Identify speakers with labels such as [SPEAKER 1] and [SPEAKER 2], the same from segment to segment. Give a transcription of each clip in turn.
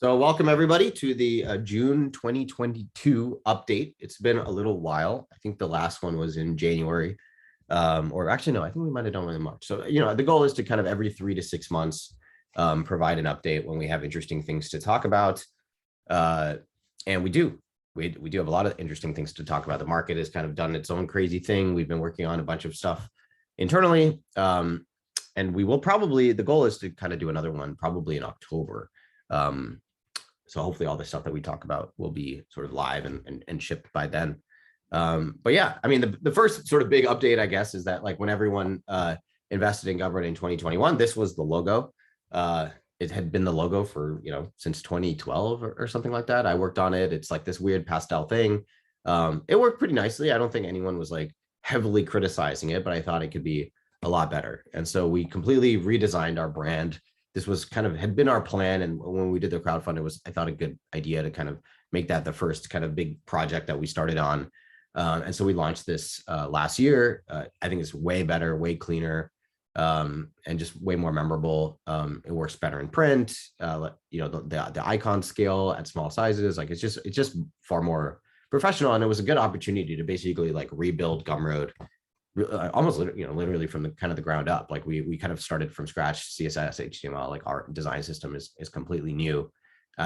[SPEAKER 1] So welcome everybody to the June 2022 update. It's been a little while. I think the last one was in January, or actually no, I think we might have done one in March. So the goal is to kind of every 3 to 6 months provide an update when we have interesting things to talk about, and we do have a lot of interesting things to talk about. The market has kind of done its own crazy thing. We've been working on a bunch of stuff internally, and we will probably, the goal is to kind of do another one probably in October. So hopefully all the stuff that we talk about will be sort of live and shipped by then. But yeah, I mean, the first sort of big update, I guess, is that like when everyone invested in Gumroad in 2021, this was the logo. It had been the logo for, since 2012 or something like that. I worked on it. It's like this weird pastel thing. It worked pretty nicely. I don't think anyone was like heavily criticizing it, but I thought it could be a lot better. And so we completely redesigned our brand. This was kind of had been our plan. And when we did the crowdfund, it was, I thought, a good idea to kind of make that the first kind of big project that we started on. And so we launched this last year. I think it's way better, way cleaner, and just way more memorable. It works better in print. The icon scale at small sizes, like it's just far more professional. And it was a good opportunity to basically like rebuild Gumroad almost literally from the kind of the ground up. Like we kind of started from scratch. CSS, HTML, like our design system is completely new.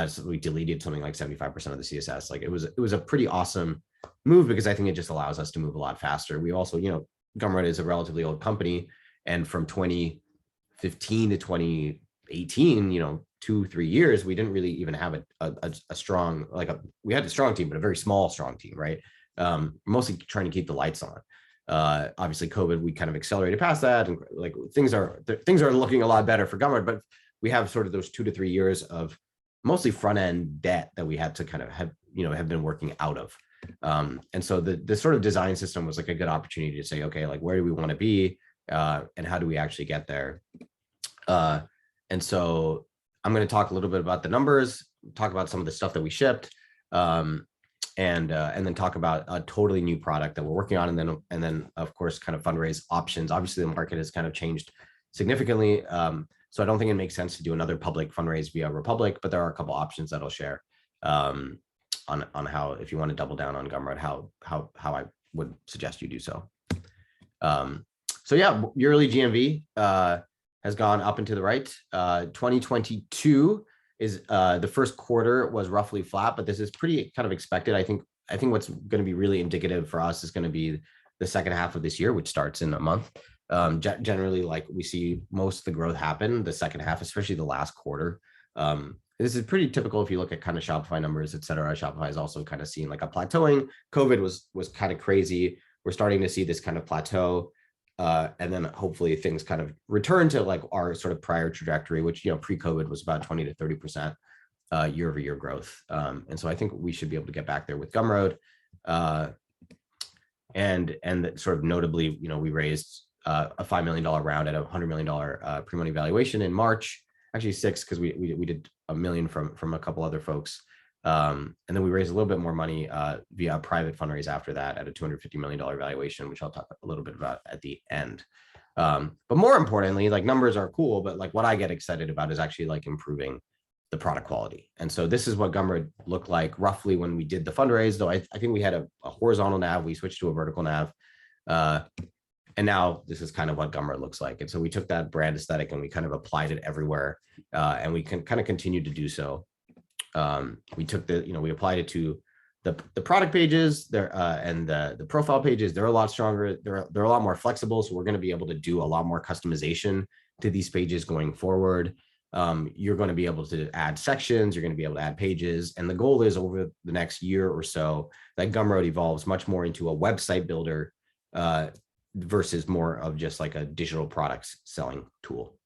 [SPEAKER 1] So we deleted something like 75% of the CSS. Like it was a pretty awesome move because I think it just allows us to move a lot faster. We also, Gumroad is a relatively old company, and from 2015 to 2018, 2-3 years, we didn't really even have a strong, we had a strong team, but a very small strong team, right? Mostly trying to keep the lights on. Obviously COVID, we kind of accelerated past that, and like things are looking a lot better for Gumroad, but we have sort of those 2 to 3 years of mostly front end debt that we had to kind of have been working out of. And so the sort of design system was like a good opportunity to say, okay, like where do we want to be, and how do we actually get there? And so I'm going to talk a little bit about the numbers, talk about some of the stuff that we shipped, and then talk about a totally new product that we're working on, and then of course kind of fundraise options. Obviously the market has kind of changed significantly, so I don't think it makes sense to do another public fundraise via Republic, but there are a couple options that I'll share on how, if you want to double down on Gumroad, how I would suggest you do so. So yeah, yearly GMV has gone up and to the right. 2022 is the first quarter was roughly flat, but this is pretty kind of expected. I think what's going to be really indicative for us is going to be the second half of this year, which starts in a month. Generally, like we see most of the growth happen the second half, especially the last quarter. This is pretty typical if you look at kind of Shopify numbers, et cetera. Shopify is also kind of seeing like a plateauing. COVID was kind of crazy. We're starting to see this kind of plateau. And then hopefully things kind of return to like our sort of prior trajectory, which, pre-COVID was about 20 to 30% year-over-year growth. And so I think we should be able to get back there with Gumroad. And sort of notably, we raised a $5 million round at a $100 million pre-money valuation in March, actually 6, because we did $1 million from a couple other folks. And then we raised a little bit more money via a private fundraise after that at a $250 million valuation, which I'll talk a little bit about at the end. But more importantly, like numbers are cool, but like what I get excited about is actually like improving the product quality. And so this is what Gumroad looked like roughly when we did the fundraise, though I think we had a horizontal nav, we switched to a vertical nav. And now this is kind of what Gumroad looks like. And so we took that brand aesthetic and we kind of applied it everywhere. And we can kind of continue to do so. We took we applied it to the product pages there, and the profile pages. They're a lot stronger. They're a lot more flexible. So we're going to be able to do a lot more customization to these pages going forward. You're going to be able to add sections. You're going to be able to add pages. And the goal is over the next year or so that Gumroad evolves much more into a website builder versus more of just like a digital products selling tool.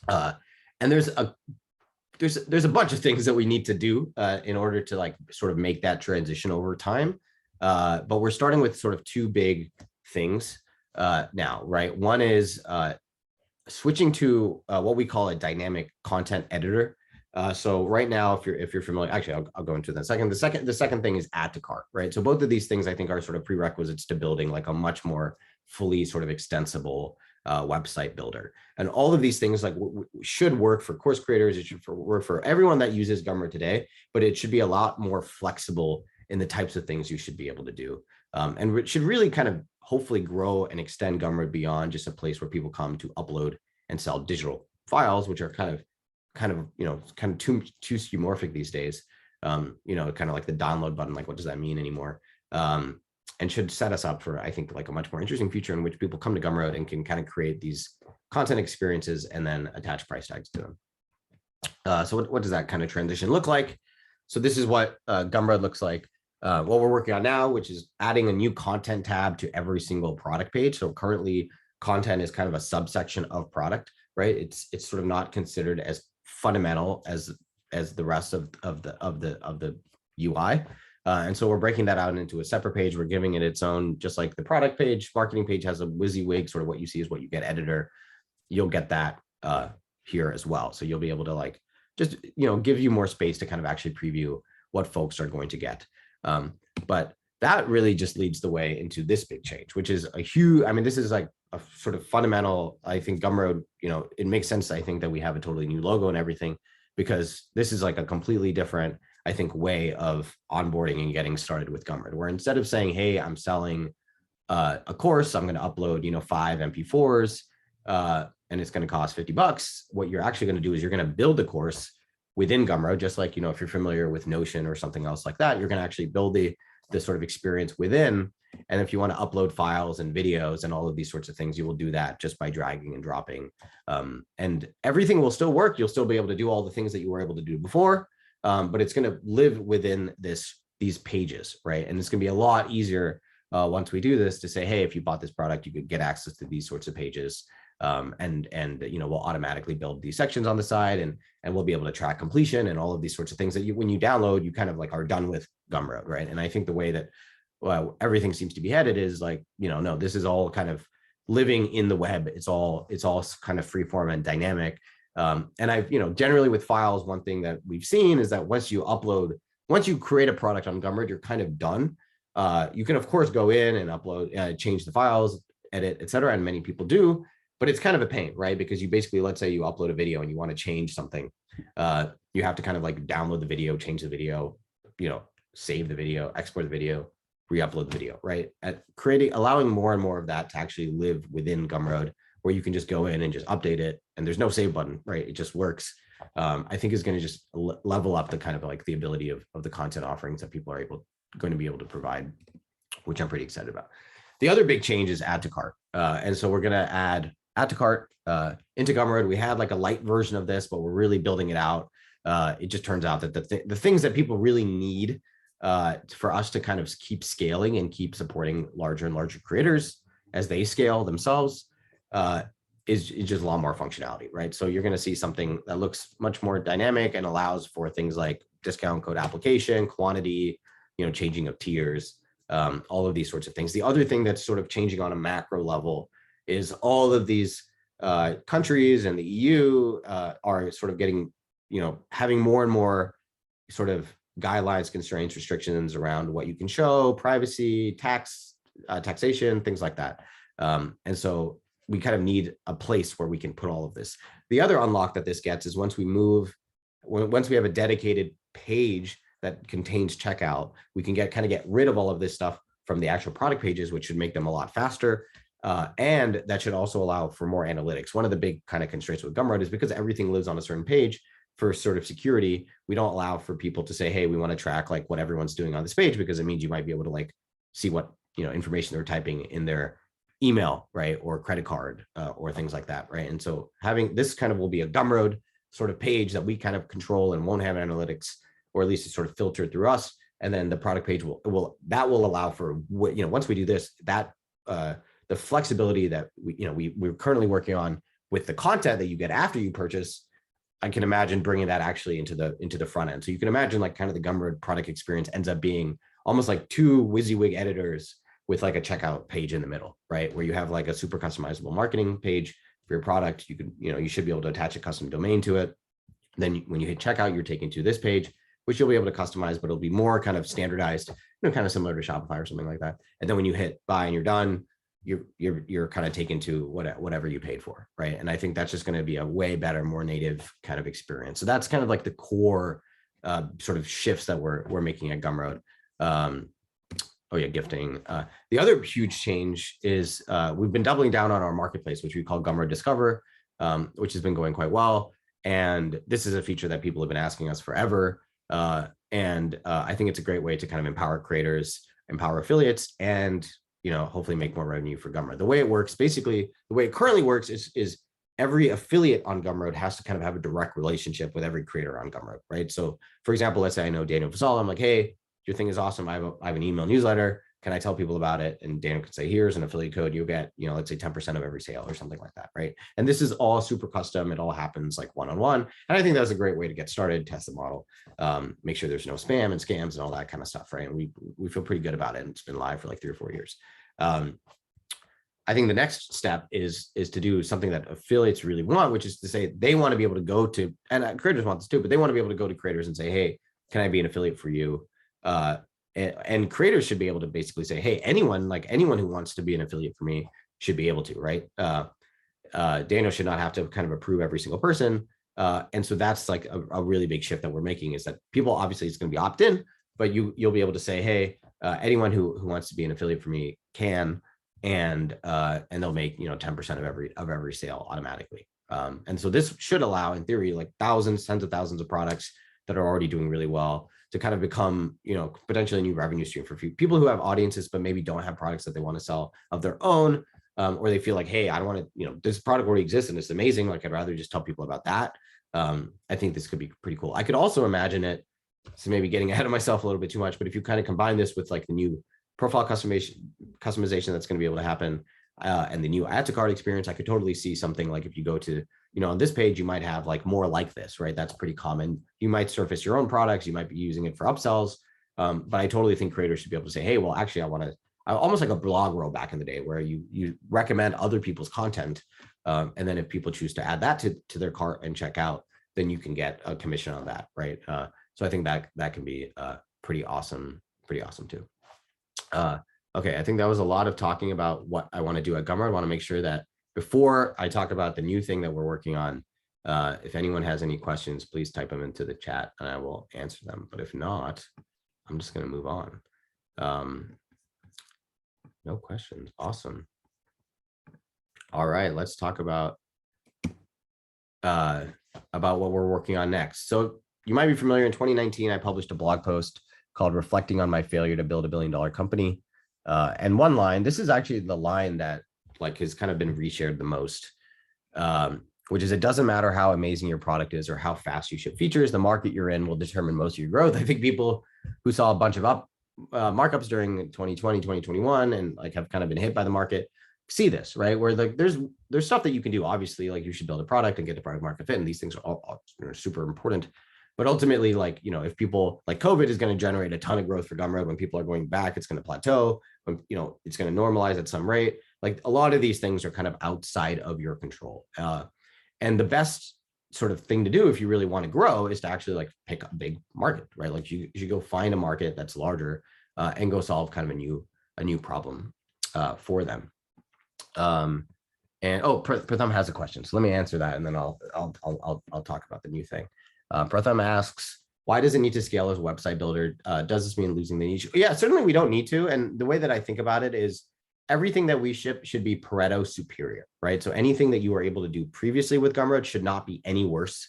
[SPEAKER 1] And there's a bunch of things that we need to do in order to like sort of make that transition over time. But we're starting with sort of 2 big things now, right? One is switching to what we call a dynamic content editor. So right now, if you're familiar, actually, I'll go into that in a second. The second thing is add to cart, right? So both of these things I think are sort of prerequisites to building like a much more fully sort of extensible website builder. And all of these things like should work for course creators. It should work for everyone that uses Gumroad today, but it should be a lot more flexible in the types of things you should be able to do. And it should really kind of hopefully grow and extend Gumroad beyond just a place where people come to upload and sell digital files, which are kind of too skeuomorphic these days. Kind of like the download button, like what does that mean anymore? And should set us up for, I think, like a much more interesting future in which people come to Gumroad and can kind of create these content experiences and then attach price tags to them. So what does that kind of transition look like? So this is what Gumroad looks like. What we're working on now, which is adding a new content tab to every single product page. So currently content is kind of a subsection of product, right? It's sort of not considered as fundamental as the rest of the UI. And so we're breaking that out into a separate page. We're giving it its own, just like the product page, marketing page has a WYSIWYG, sort of what you see is what you get editor. You'll get that here as well. So you'll be able to like, just, give you more space to kind of actually preview what folks are going to get. But that really just leads the way into this big change, which is a huge, this is like a sort of fundamental, I think Gumroad, it makes sense, I think, that we have a totally new logo and everything, because this is like a completely different, I think, way of onboarding and getting started with Gumroad, where instead of saying, hey, I'm selling a course, I'm going to upload, 5 MP4s, and it's going to cost $50. What you're actually going to do is you're going to build the course within Gumroad, just like, if you're familiar with Notion or something else like that, you're going to actually build the sort of experience within. And if you want to upload files and videos and all of these sorts of things, you will do that just by dragging and dropping. And everything will still work. You'll still be able to do all the things that you were able to do before, but it's going to live within these pages, right? And it's going to be a lot easier once we do this to say, hey, if you bought this product, you could get access to these sorts of pages. And we'll automatically build these sections on the side, and we'll be able to track completion and all of these sorts of things that when you download, you kind of like are done with Gumroad, right? And I think the way that everything seems to be headed is like, no, this is all kind of living in the web. It's all kind of free form and dynamic. And I've, generally with files, one thing that we've seen is that once you create a product on Gumroad, you're kind of done. You can of course go in and upload, change the files, edit, etc. And many people do. But it's kind of a pain, right? Because you basically, let's say you upload a video and you want to change something. You have to kind of like download the video, change the video, save the video, export the video, re-upload the video, right? Allowing more and more of that to actually live within Gumroad, where you can just go in and just update it, and there's no save button, right? It just works. I think is going to just level up the kind of like the ability of the content offerings that people are going to be able to provide, which I'm pretty excited about. The other big change is add to cart. And so we're going to add to cart into Gumroad. We had like a light version of this, but we're really building it out. It just turns out that the things that people really need for us to kind of keep scaling and keep supporting larger and larger creators as they scale themselves is just a lot more functionality, right? So you're going to see something that looks much more dynamic and allows for things like discount code application, quantity, changing of tiers, all of these sorts of things. The other thing that's sort of changing on a macro level is all of these countries and the EU are sort of getting, having more and more sort of guidelines, constraints, restrictions around what you can show, privacy, taxation, things like that. And so we kind of need a place where we can put all of this. The other unlock that this gets is once we have a dedicated page that contains checkout, we can get rid of all of this stuff from the actual product pages, which should make them a lot faster. And that should also allow for more analytics. One of the big kind of constraints with Gumroad is because everything lives on a certain page, for sort of security, we don't allow for people to say, hey, we want to track like what everyone's doing on this page, because it means you might be able to like see what information they're typing in their email, right, or credit card, or things like that, right? And so having this kind of will be a Gumroad sort of page that we kind of control and won't have analytics, or at least it's sort of filtered through us. And then the product page will allow for once we do this, that the flexibility that we're currently working on with the content that you get after you purchase. I can imagine bringing that actually into the front end. So you can imagine like kind of the Gumroad product experience ends up being almost like 2 WYSIWYG editors with like a checkout page in the middle, right? Where you have like a super customizable marketing page for your product. You can, you should be able to attach a custom domain to it. Then when you hit checkout, you're taken to this page, which you'll be able to customize, but it'll be more kind of standardized, kind of similar to Shopify or something like that. And then when you hit buy and you're done, you're kind of taken to whatever you paid for, right? And I think that's just going to be a way better, more native kind of experience. So that's kind of like the core sort of shifts that we're making at Gumroad. Oh yeah, gifting. The other huge change is we've been doubling down on our marketplace, which we call Gumroad Discover, which has been going quite well. And this is a feature that people have been asking us forever. And I think it's a great way to kind of empower creators, empower affiliates, and hopefully make more revenue for Gumroad. The way it works, basically, the way it currently works is every affiliate on Gumroad has to kind of have a direct relationship with every creator on Gumroad, right? So for example, let's say I know Daniel Fasal. I'm like, hey, your thing is awesome. I have an email newsletter. Can I tell people about it? And Daniel can say, here's an affiliate code. You'll get, let's say 10% of every sale or something like that, right? And this is all super custom. It all happens like one-on-one. And I think that's a great way to get started, test the model, make sure there's no spam and scams and all that kind of stuff, right? And we feel pretty good about it. And it's been live for like 3 or 4 years. I think the next step is to do something that affiliates really want, which is to say they want to be able to go to, and creators want this too, but they want to be able to go to creators and say, hey, can I be an affiliate for you? And creators should be able to basically say, hey, anyone who wants to be an affiliate for me should be able to, right? Daniel should not have to kind of approve every single person. And so that's like a really big shift that we're making, is that people, obviously it's going to be opt-in, but you'll be able to say, hey, anyone who wants to be an affiliate for me can, and they'll make 10% of every sale automatically. And so this should allow, in theory, like tens of thousands of products that are already doing really well to kind of become, potentially a new revenue stream for people who have audiences, but maybe don't have products that they want to sell of their own, or they feel like, hey, I don't want to, this product already exists and it's amazing. Like, I'd rather just tell people about that. I think this could be pretty cool. I could also imagine it, so maybe getting ahead of myself a little bit too much, but if you kind of combine this with like the new profile customization that's going to be able to happen, and the new add to cart experience, I could totally see something like, if you go to, on this page, you might have like more like this, right? That's pretty common. You might surface your own products. You might be using it for upsells. But I totally think creators should be able to say, hey, well, actually, almost like a blog roll back in the day, where you recommend other people's content. And then if people choose to add that to their cart and check out, then you can get a commission on that, right? So I think that can be pretty awesome too. Okay, I think that was a lot of talking about what I want to do at Gumroad. I want to make sure that before I talk about the new thing that we're working on, if anyone has any questions, please type them into the chat and I will answer them. But if not, I'm just going to move on. No questions. Awesome. All right, let's talk about what we're working on next. So you might be familiar, in 2019, I published a blog post called Reflecting on My Failure to Build a $1 billion Company. And one line, this is actually the line that like has kind of been reshared the most, which is, it doesn't matter how amazing your product is or how fast you ship features, the market you're in will determine most of your growth. I think people who saw a bunch of markups during 2020, 2021, and like have kind of been hit by the market, see this, right? Where like there's stuff that you can do. Obviously, like you should build a product and get the product market fit, and these things are all super important. But ultimately, like, if people, like, COVID is going to generate a ton of growth for Gumroad. When people are going back, it's going to plateau. When, it's going to normalize at some rate. Like, a lot of these things are kind of outside of your control. And the best sort of thing to do if you really want to grow is to actually like pick a big market, right? Like you should go find a market that's larger and go solve kind of a new problem for them. And Pratham has a question, so let me answer that, and then I'll talk about the new thing. Pratham asks, why does it need to scale as a website builder? Does this mean losing the niche? Yeah, certainly we don't need to. And the way that I think about it is everything that we ship should be Pareto superior, right? So anything that you were able to do previously with Gumroad should not be any worse,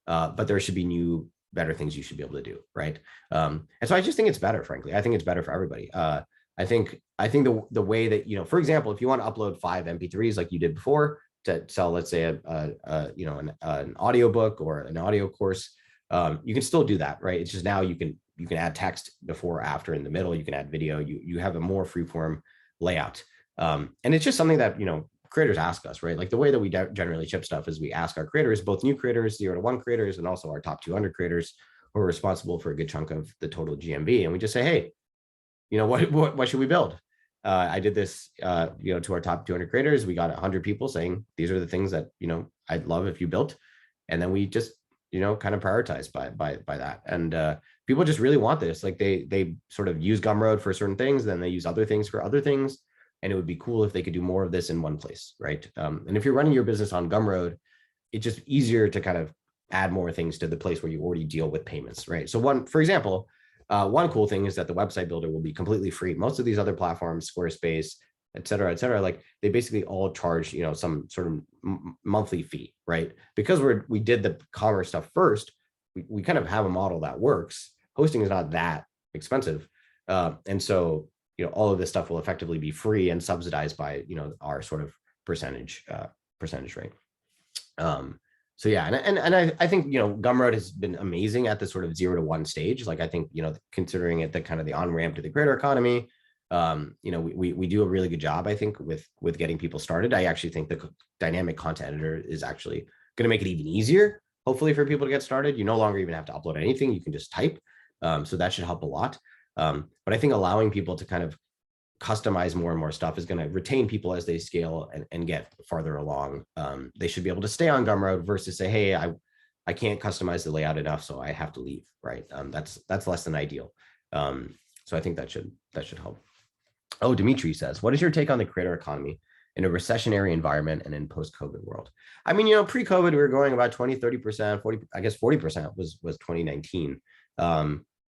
[SPEAKER 1] but there should be new, better things you should be able to do, right? And so I just think it's better, frankly. I think it's better for everybody. I think the way that, for example, if you want to upload 5 MP3s like you did before to sell, let's say an audiobook or an audio course, you can still do that, right? It's just now you can add text before, after, in the middle. You can add video. You have a more freeform layout, and it's just something that creators ask us, right? Like the way that we generally ship stuff is we ask our creators, both new creators, 0 to 1 creators, and also our top 200 creators who are responsible for a good chunk of the total GMV, and we just say, hey, what should we build? I did this, to our top 200 creators. We got 100 people saying, these are the things that, I'd love if you built. And then we just, kind of prioritize by that. And people just really want this. Like they sort of use Gumroad for certain things, then they use other things for other things. and it would be cool if they could do more of this in one place, right? And if you're running your business on Gumroad, it's just easier to kind of add more things to the place where you already deal with payments, right? So for example, one cool thing is that the website builder will be completely free. Most of these other platforms, Squarespace, et cetera, like they basically all charge, some sort of monthly fee, right? Because we did the commerce stuff first, we kind of have a model that works. Hosting is not that expensive. And so, all of this stuff will effectively be free and subsidized by, our sort of percentage rate. So yeah, and I think, Gumroad has been amazing at the sort of 0 to 1 stage. Like, I think, considering it the kind of the on-ramp to the creator economy, we do a really good job, I think, with getting people started. I actually think the dynamic content editor is actually going to make it even easier, hopefully, for people to get started. You no longer even have to upload anything. You can just type. So that should help a lot. But I think allowing people to kind of customize more and more stuff is going to retain people as they scale and get farther along. They should be able to stay on Gumroad versus say, hey, I can't customize the layout enough, so I have to leave, right? That's less than ideal. So I think that should help. Oh, Dimitri says, what is your take on the creator economy in a recessionary environment and in post-COVID world? I mean, pre-COVID, we were going about 20, 30%, 40, I guess 40% was 2019,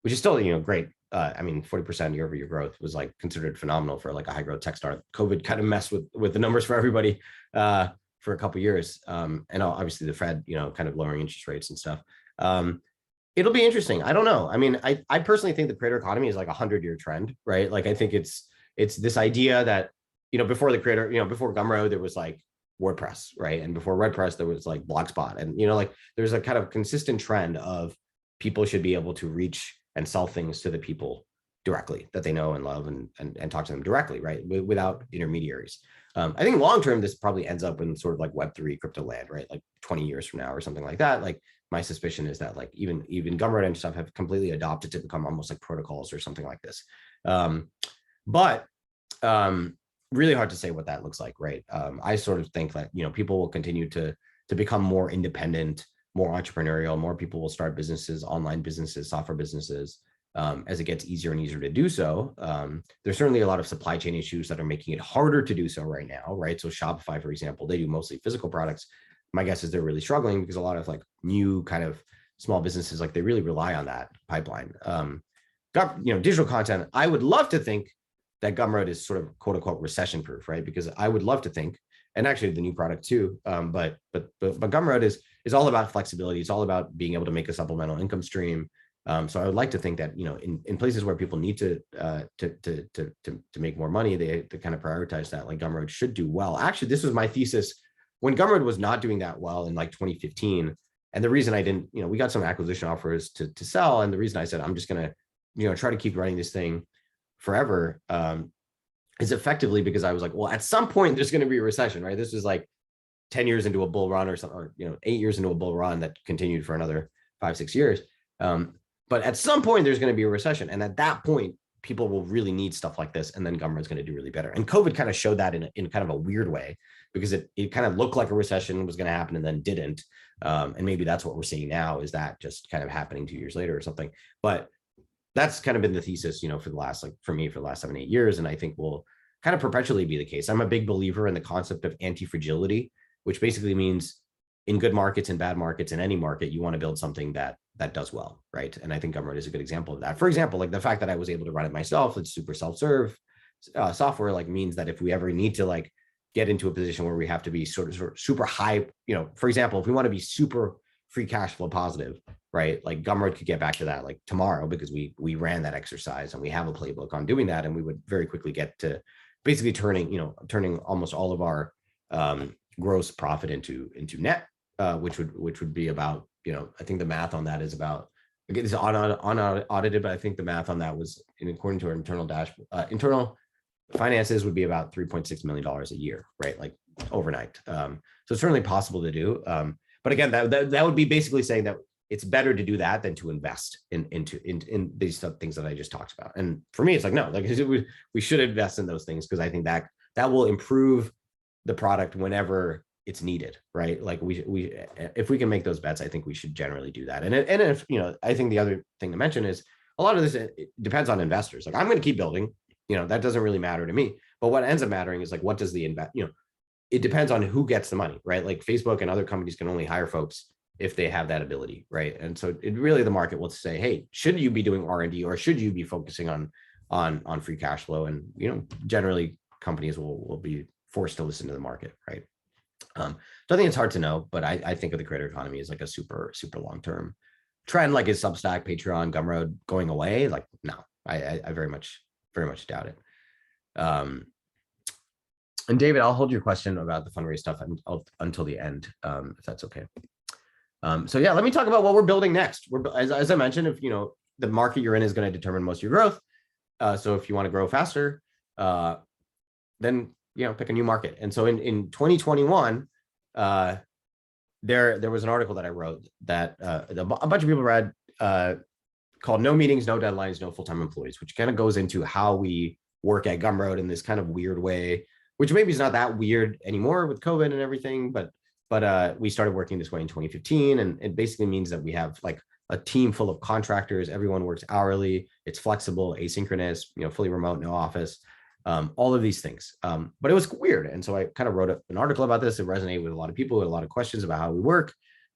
[SPEAKER 1] which is still, great. I mean, 40% year-over-year growth was like considered phenomenal for like a high growth tech startup. COVID kind of messed with the numbers for everybody for a couple of years. And obviously the Fed, kind of lowering interest rates and stuff. It'll be interesting. I don't know. I mean, I personally think the creator economy is like a 100-year trend, right? Like, I think it's this idea that, before the creator, before Gumroad, there was like WordPress, right? And before WordPress, there was like Blogspot. And, like there's a kind of consistent trend of people should be able to reach and sell things to the people directly that they know and love and talk to them directly, right? Without intermediaries. I think long-term, this probably ends up in sort of like Web3 crypto land, right? Like 20 years from now or something like that. Like, my suspicion is that like even Gumroad and stuff have completely adopted to become almost like protocols or something like this. But really hard to say what that looks like, right? I sort of think that, people will continue to become more independent, more entrepreneurial, more people will start businesses, online businesses, software businesses, as it gets easier and easier to do so. There's certainly a lot of supply chain issues that are making it harder to do so right now, right? So Shopify, for example, they do mostly physical products. My guess is they're really struggling because a lot of like new kind of small businesses, like they really rely on that pipeline. Digital content, I would love to think that Gumroad is sort of quote unquote recession proof, right? Because I would love to think, and actually the new product too, but Gumroad is all about flexibility. It's all about being able to make a supplemental income stream. So I would like to think that, in places where people need to make more money, they kind of prioritize that. Like, Gumroad should do well. Actually, this was my thesis when Gumroad was not doing that well in like 2015. And the reason I didn't, we got some acquisition offers to sell. And the reason I said, I'm just going to, try to keep running this thing forever, is effectively because I was like, well, at some point there's going to be a recession, right? This was like 10 years into a bull run or something, or 8 years into a bull run that continued for another 5-6 years. But at some point there's going to be a recession, and at that point people will really need stuff like this, and then Gumroad's going to do really better. And COVID kind of showed that in kind of a weird way, because it kind of looked like a recession was going to happen and then didn't. And maybe that's what we're seeing now, is that just kind of happening 2 years later or something. But that's kind of been the thesis, for the last, for me, for the last 7-8 years. And I think will kind of perpetually be the case. I'm a big believer in the concept of anti-fragility, which basically means in good markets and bad markets, in any market, you want to build something that does well, right? And I think Gumroad is a good example of that. For example, like the fact that I was able to run it myself, it's super self-serve software, like means that if we ever need to like get into a position where we have to be sort of super high, for example, if we want to be super free cash flow positive, right? Like Gumroad could get back to that like tomorrow, because we ran that exercise and we have a playbook on doing that, and we would very quickly get to basically turning almost all of our gross profit into net, which would be about, I think the math on that is about, again, it's unaudited, but I think the math on that was, according to our internal finances, would be about $3.6 million a year, right? Like overnight. So it's certainly possible to do. But again, that would be basically saying that it's better to do that than to invest in these things that I just talked about. And for me, it's like, no, like we should invest in those things, because I think that will improve the product whenever it's needed, right? Like we if we can make those bets, I think we should generally do that. And if I think the other thing to mention is a lot of this, it depends on investors. Like, I'm going to keep building. that doesn't really matter to me. But what ends up mattering is like, what does the invest, it depends on who gets the money, right? Like Facebook and other companies can only hire folks if they have that ability, right? And so it really, the market will say, hey, should you be doing R&D or should you be focusing on free cash flow? And generally companies will be forced to listen to the market, right? So I think it's hard to know, but I think of the creator economy as like a super long-term trend. Like, is Substack, Patreon, Gumroad going away? Like, no, I very much doubt it. And David, I'll hold your question about the fundraise stuff until the end, if that's okay. So yeah, let me talk about what we're building next. As I mentioned, if the market you're in is going to determine most of your growth. So if you want to grow faster, then pick a new market. And so in 2021, there was an article that I wrote that a bunch of people read, called "No Meetings, No Deadlines, No Full-Time Employees," which kind of goes into how we work at Gumroad in this kind of weird way, which maybe is not that weird anymore with COVID and everything, but we started working this way in 2015, and it basically means that we have like a team full of contractors. Everyone works hourly. It's flexible, asynchronous, fully remote, no office, all of these things. But it was weird, and so I kind of wrote an article about this. It resonated with a lot of people, with a lot of questions about how we work.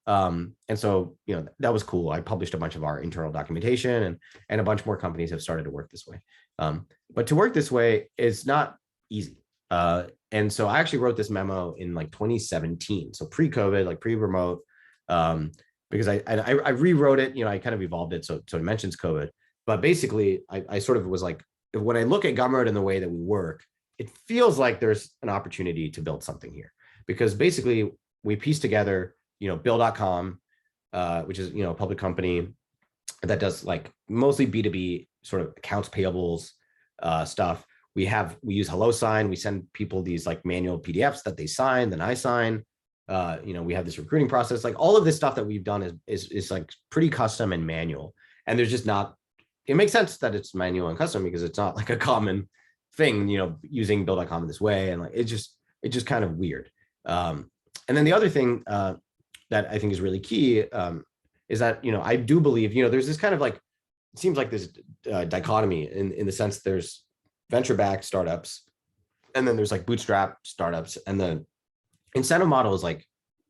[SPEAKER 1] And so that was cool. I published a bunch of our internal documentation, and a bunch more companies have started to work this way. But to work this way is not easy. And so I actually wrote this memo in like 2017, so pre-COVID, like pre-remote, because I rewrote it. I kind of evolved it so it mentions COVID, but basically I sort of was like, when I look at Gumroad and the way that we work, it feels like there's an opportunity to build something here, because basically we piece together, Bill.com, which is a public company that does like mostly B2B sort of accounts payables stuff. We use HelloSign. We send people these like manual PDFs that they sign, then I sign. We have this recruiting process. Like, all of this stuff that we've done is like pretty custom and manual. And there's just not, it makes sense that it's manual and custom because it's not like a common thing, using Bill.com in this way. And like, it's just kind of weird. And then the other thing that I think is really key is that, I do believe, there's this kind of like, it seems like this dichotomy in the sense there's venture-backed startups, and then there's like bootstrap startups, and the incentive model is like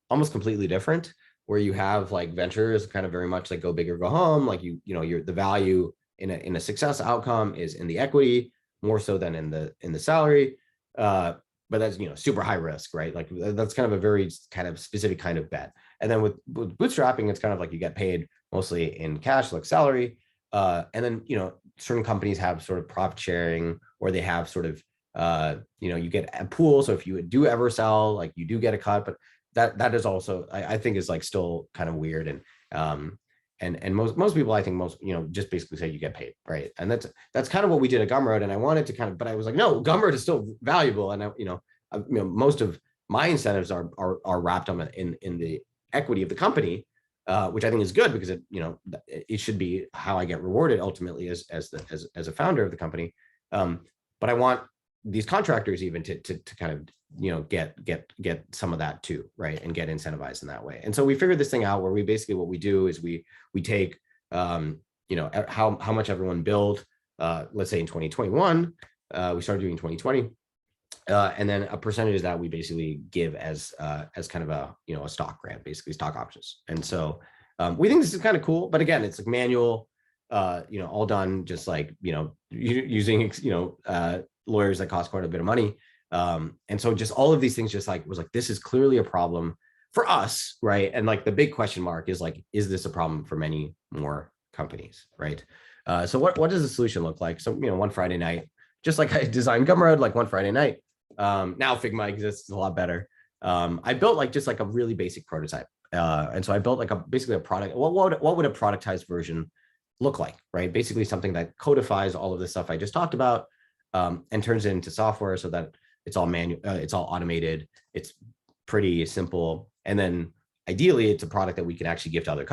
[SPEAKER 1] almost completely different, where you have like ventures kind of very much like go big or go home. Like the value in a success outcome is in the equity more so than in the salary. But that's super high risk, right? Like that's kind of a very kind of specific kind of bet. And then with bootstrapping, it's kind of like you get paid mostly in cash, like salary. And then certain companies have sort of profit sharing, or they have sort of you get a pool. So if you do ever sell, like you do get a cut, but that is also I think is like still kind of weird. And most people, I think just basically say you get paid, right? And that's kind of what we did at Gumroad. And I wanted to but I was like, no, Gumroad is still valuable. And most of my incentives are wrapped up in the equity of the company, which I think is good, because it should be how I get rewarded ultimately as a founder of the company. But I want these contractors even to kind of get some of that too, right? And get incentivized in that way. And so we figured this thing out where we basically, what we do is we take how much everyone billed, let's say in 2021, we started doing 2020. And then a percentage that we basically give as kind of a stock grant, basically stock options. And so we think this is kind of cool, but again, it's like manual, all done just like using lawyers that cost quite a bit of money. And so just all of these things just like was like, this is clearly a problem for us, right? And like the big question mark is like, is this a problem for many more companies, right? So what does the solution look like? So one Friday night, just like I designed Gumroad, like one Friday night. Now Figma exists a lot better. I built like just like a really basic prototype. And so I built like basically a product. What would a productized version look like, right? Basically something that codifies all of the stuff I just talked about, and turns it into software so that it's all manual, it's all automated, it's pretty simple. And then ideally it's a product that we can actually give to other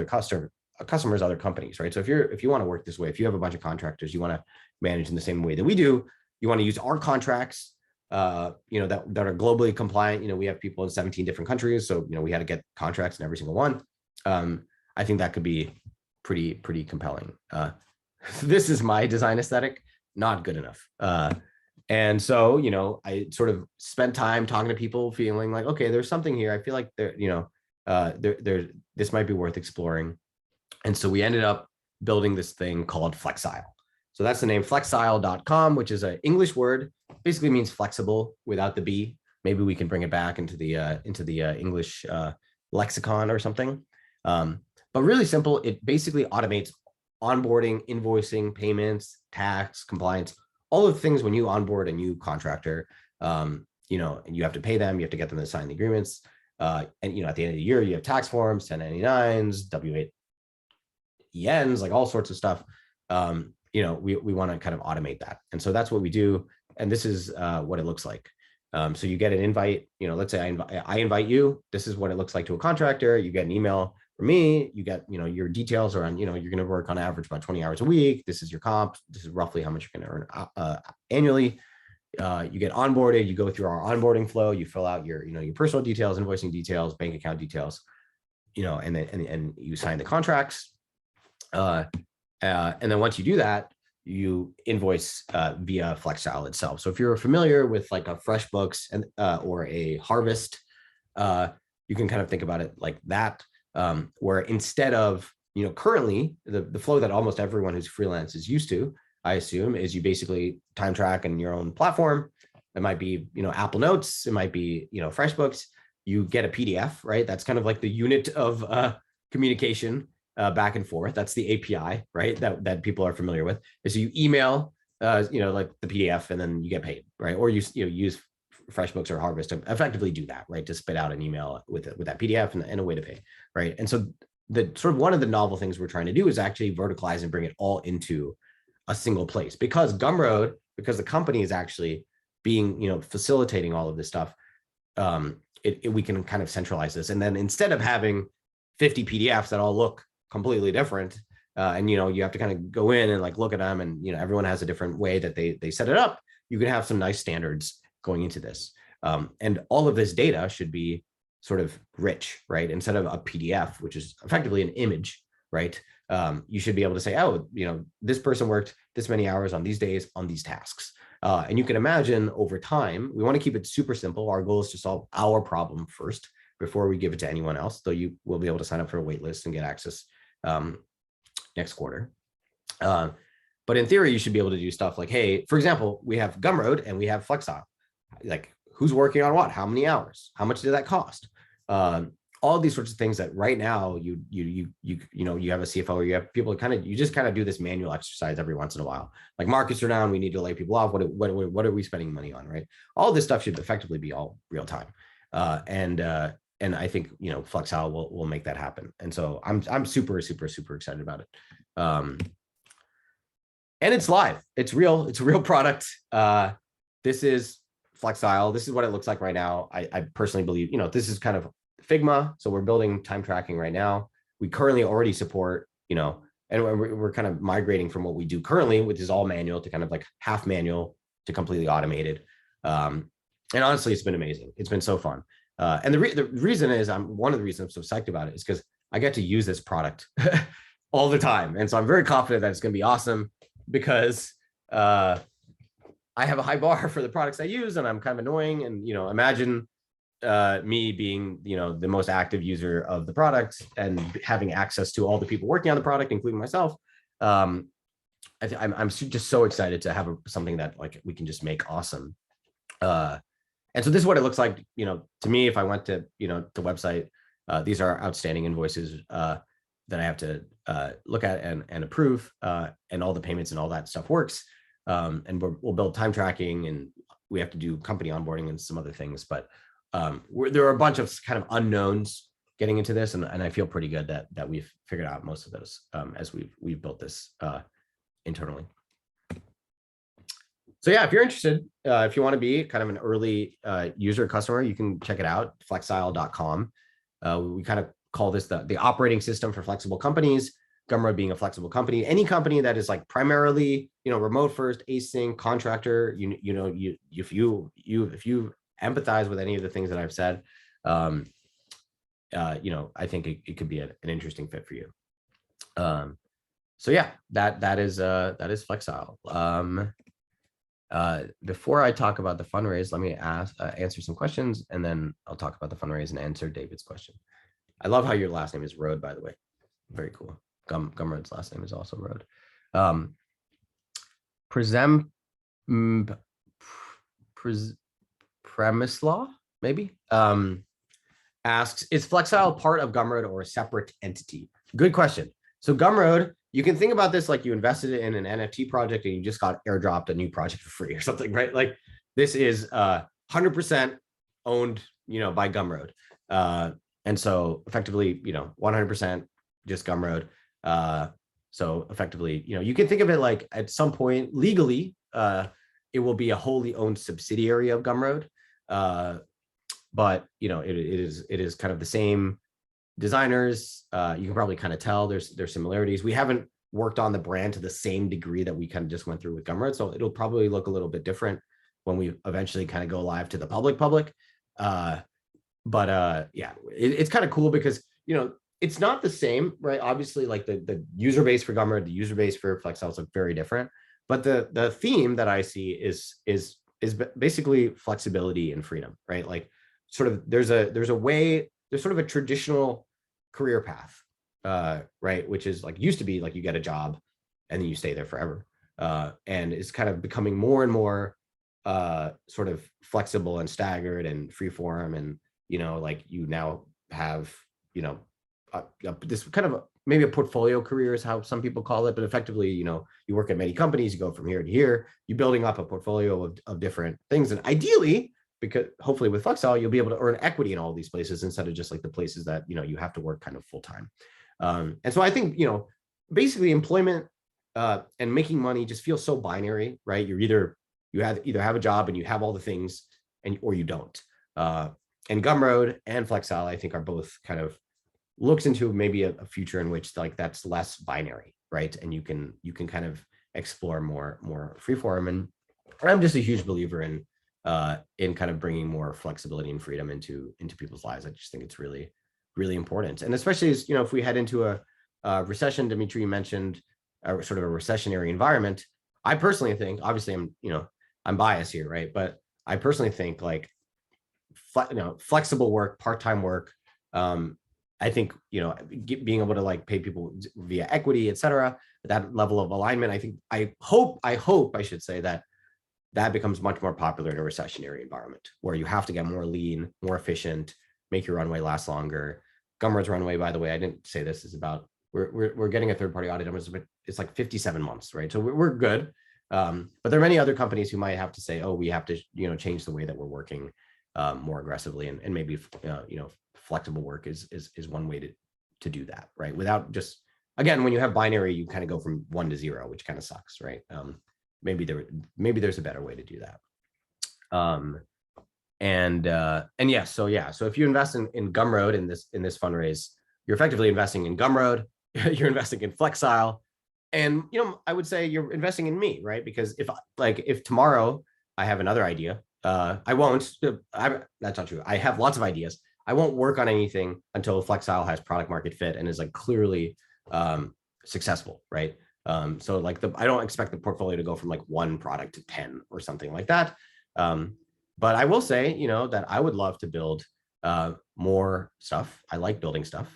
[SPEAKER 1] customers, other companies, right? So if you want to work this way, if you have a bunch of contractors, you want to manage in the same way that we do, you want to use our contracts, that are globally compliant. We have people in 17 different countries. So, we had to get contracts in every single one. I think that could be pretty compelling. This is my design aesthetic. not good enough. And so, you know, I sort of spent time talking to people, feeling like, okay, there's something here. I feel like there, you know, this might be worth exploring. And so we ended up building this thing called Flexile. So that's the name, flexile.com, which is an English word, basically means flexible without the B. Maybe we can bring it back into the English lexicon or something. But really simple. It basically automates onboarding, invoicing, payments, tax, compliance, all of the things when you onboard a new contractor. You know, and you have to pay them, you have to get them to sign the agreements. And, you know, at the end of the year, you have tax forms, 1099s, W-8ENs, like all sorts of stuff. You know, we want to kind of automate that. And so that's what we do. And this is what it looks like. So you get an invite, you know, let's say I invite you, this is what it looks like to a contractor. You get an email from me, you get, you know, your details are on, you know, you're going to work on average about 20 hours a week. This is your comp. This is roughly how much you're going to earn annually. You get onboarded, you go through our onboarding flow, you fill out your, you know, your personal details, invoicing details, bank account details, you know, and then and you sign the contracts. And then once you do that, you invoice via Flexile itself. So if you're familiar with like a FreshBooks and or a Harvest, you can kind of think about it like that, where instead of, you know, currently the flow that almost everyone who's freelance is used to, I assume, is you basically time track in your own platform. It might be, you know, Apple Notes, it might be, you know, FreshBooks. You get a PDF, right? That's kind of like the unit of communication back and forth. That's the API, right? That people are familiar with. And so you email, you know, like the PDF, and then you get paid, right? Or you know, use FreshBooks or Harvest to effectively do that, right? To spit out an email with that PDF and a way to pay, right? And so the sort of one of the novel things we're trying to do is actually verticalize and bring it all into a single place, because Gumroad, because the company is actually being, you know, facilitating all of this stuff. We can kind of centralize this, and then instead of having 50 PDFs that all look completely different, and, you know, you have to kind of go in and like look at them, and, you know, everyone has a different way that they set it up. You can have some nice standards going into this, and all of this data should be sort of rich, right? Instead of a PDF, which is effectively an image, right? You should be able to say, oh, you know, this person worked this many hours on these days on these tasks. And you can imagine over time, we want to keep it super simple. Our goal is to solve our problem first before we give it to anyone else, though you will be able to sign up for a wait list and get access next quarter. But in theory, you should be able to do stuff like, hey, for example, we have Gumroad and we have Flexile. Like, who's working on what? How many hours? How much did that cost? All these sorts of things that right now you know, you have a CFO, or you have people you just kind of do this manual exercise every once in a while. Like, markets are down, we need to lay people off. What are we spending money on, right? All this stuff should effectively be all real time. And I think, you know, Flexile will make that happen. And so I'm super excited about it. And it's live. It's real. It's a real product. This is Flexile. This is what it looks like right now. I personally believe, you know, this is kind of Figma. So we're building time tracking right now. We currently already support, you know, and we're kind of migrating from what we do currently, which is all manual, to kind of like half manual to completely automated. And honestly, it's been amazing. It's been so fun. And the reason is, one of the reasons I'm so psyched about it is because I get to use this product all the time. And so I'm very confident that it's going to be awesome, because I have a high bar for the products I use, and I'm kind of annoying. And, you know, imagine me being, you know, the most active user of the product and having access to all the people working on the product, including myself. I'm just so excited to have something that like we can just make awesome. And so this is what it looks like, you know, to me. If I went to, you know, the website, these are outstanding invoices that I have to look at and approve, and all the payments and all that stuff works. And we'll build time tracking, and we have to do company onboarding and some other things. But there are a bunch of kind of unknowns getting into this, and I feel pretty good that we've figured out most of those as we've built this internally. So yeah, if you're interested, if you want to be kind of an early user customer, you can check it out, flexile.com. We kind of call this the operating system for flexible companies. Gumroad being a flexible company, any company that is like primarily, you know, remote first, async, contractor, if you empathize with any of the things that I've said, you know, I think it could be an interesting fit for you. So yeah, that is Flexile. Before I talk about the fundraise, let me answer some questions, and then I'll talk about the fundraise and answer David's question. I love how your last name is Road, by the way. Very cool. Gumroad's last name is also Road. Premise Law, maybe, asks, is Flexile part of Gumroad or a separate entity? Good question. So Gumroad, you can think about this like you invested in an NFT project and you just got airdropped a new project for free or something, right? Like this is 100% owned, by Gumroad. And so effectively, 100% just Gumroad. So effectively, you can think of it like at some point legally, it will be a wholly owned subsidiary of Gumroad. But it is kind of the same designers. You can probably kind of tell there's similarities. We haven't worked on the brand to the same degree that we kind of just went through with Gumroad, so it'll probably look a little bit different when we eventually kind of go live to the public. But yeah, it's kind of cool because it's not the same, right? Obviously, like the user base for Gumroad, the user base for Flexile look very different. But the theme that I see is basically flexibility and freedom, right? Like sort of there's sort of a traditional career path, right? Which is like used to be like you get a job and then you stay there forever. And it's kind of becoming more and more sort of flexible and staggered and free form. And, like you now have, this kind of maybe a portfolio career is how some people call it, but effectively, you work at many companies, you go from here to here, you're building up a portfolio of different things. And ideally, because hopefully with Flexile, you'll be able to earn equity in all these places instead of just like the places that, you have to work kind of full time. And so I think, basically employment and making money just feels so binary, right? You either have a job and you have all the things or you don't. And Gumroad and Flexile, I think, are both kind of looks into maybe a future in which like that's less binary, right? And you can kind of explore more freeform. And I'm just a huge believer in kind of bringing more flexibility and freedom into people's lives. I just think it's really, really important. And especially as, if we head into a recession, Dimitri mentioned sort of a recessionary environment. I personally think, obviously I'm biased here, right? But I personally think like, flexible work, part-time work, I think, being able to like pay people via equity, et cetera, that level of alignment, I hope I should say that becomes much more popular in a recessionary environment where you have to get more lean, more efficient, make your runway last longer. Gumroad's runway, by the way, I didn't say this, is about, we're getting a third-party audit, it's like 57 months, right? So we're good. But there are many other companies who might have to say, oh, we have to, change the way that we're working more aggressively, and maybe, flexible work is one way to do that, right? Without just, again, when you have binary, you kind of go from 1 to 0, which kind of sucks, right? Maybe there's a better way to do that. And yeah, so if you invest in Gumroad in this fundraise, you're effectively investing in Gumroad, you're investing in Flexile, and I would say you're investing in me, right? Because if tomorrow I have another idea, I won't. That's not true. I have lots of ideas. I won't work on anything until Flexile has product market fit and is like clearly successful, right? So like I don't expect the portfolio to go from like 1 product to 10 or something like that. But I will say, that I would love to build more stuff. I like building stuff.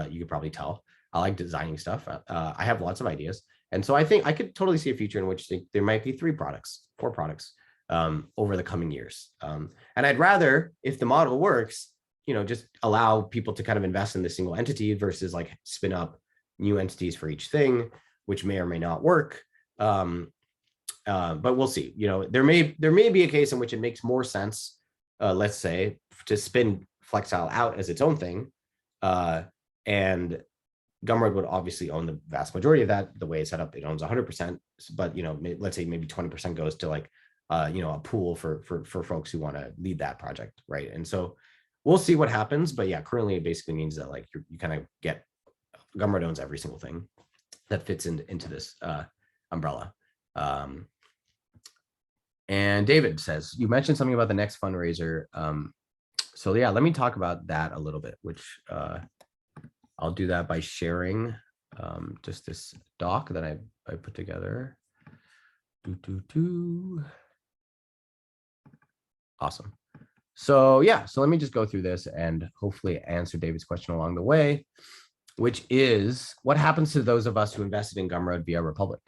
[SPEAKER 1] You could probably tell. I like designing stuff. I have lots of ideas. And so I think I could totally see a future in which there might be 3 products, 4 products over the coming years. And I'd rather, if the model works, just allow people to kind of invest in the single entity versus like spin up new entities for each thing, which may or may not work. But we'll see. There may be a case in which it makes more sense, let's say, to spin Flexile out as its own thing, and Gumroad would obviously own the vast majority of that. The way it's set up, it owns 100%. But let's say maybe 20% goes to like a pool for folks who want to lead that project, right? And so we'll see what happens. But yeah, currently it basically means that like you kind of get Gumroad owns every single thing that fits into this umbrella. And David says, you mentioned something about the next fundraiser. So yeah, let me talk about that a little bit, which I'll do that by sharing just this doc that I put together. Awesome. So yeah, so let me just go through this and hopefully answer David's question along the way, which is what happens to those of us who invested in Gumroad via Republic?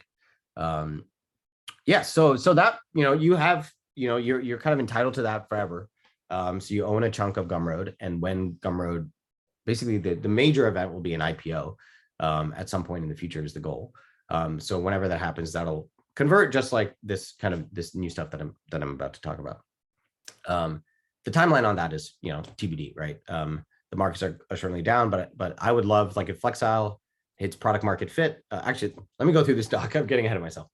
[SPEAKER 1] Yeah, so that, you have, you're kind of entitled to that forever. So you own a chunk of Gumroad, and when Gumroad, basically the major event will be an IPO at some point in the future is the goal. So whenever that happens, that'll convert just like this new stuff that I'm about to talk about. The timeline on that is, TBD, right? The markets are certainly down, but I would love, like, if Flexile hits product market fit. Actually, let me go through this doc. I'm getting ahead of myself.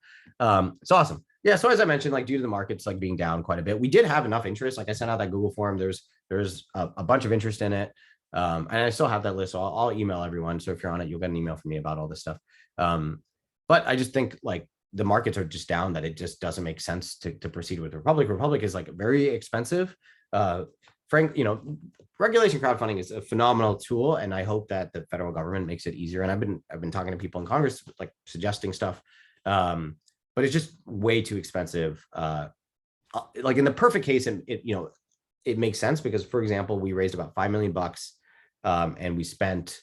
[SPEAKER 1] It's awesome. Yeah. So as I mentioned, like, due to the markets like being down quite a bit, we did have enough interest. Like, I sent out that Google form. There's a bunch of interest in it. And I still have that list. So I'll email everyone. So if you're on it, you'll get an email from me about all this stuff. But I just think, like, the markets are just down, that it just doesn't make sense to proceed with Republic. Republic is like very expensive. Frank, regulation crowdfunding is a phenomenal tool, and I hope that the federal government makes it easier. And I've been talking to people in Congress, like, suggesting stuff, but it's just way too expensive. Like, in the perfect case, it makes sense because, for example, we raised about $5 million, and we spent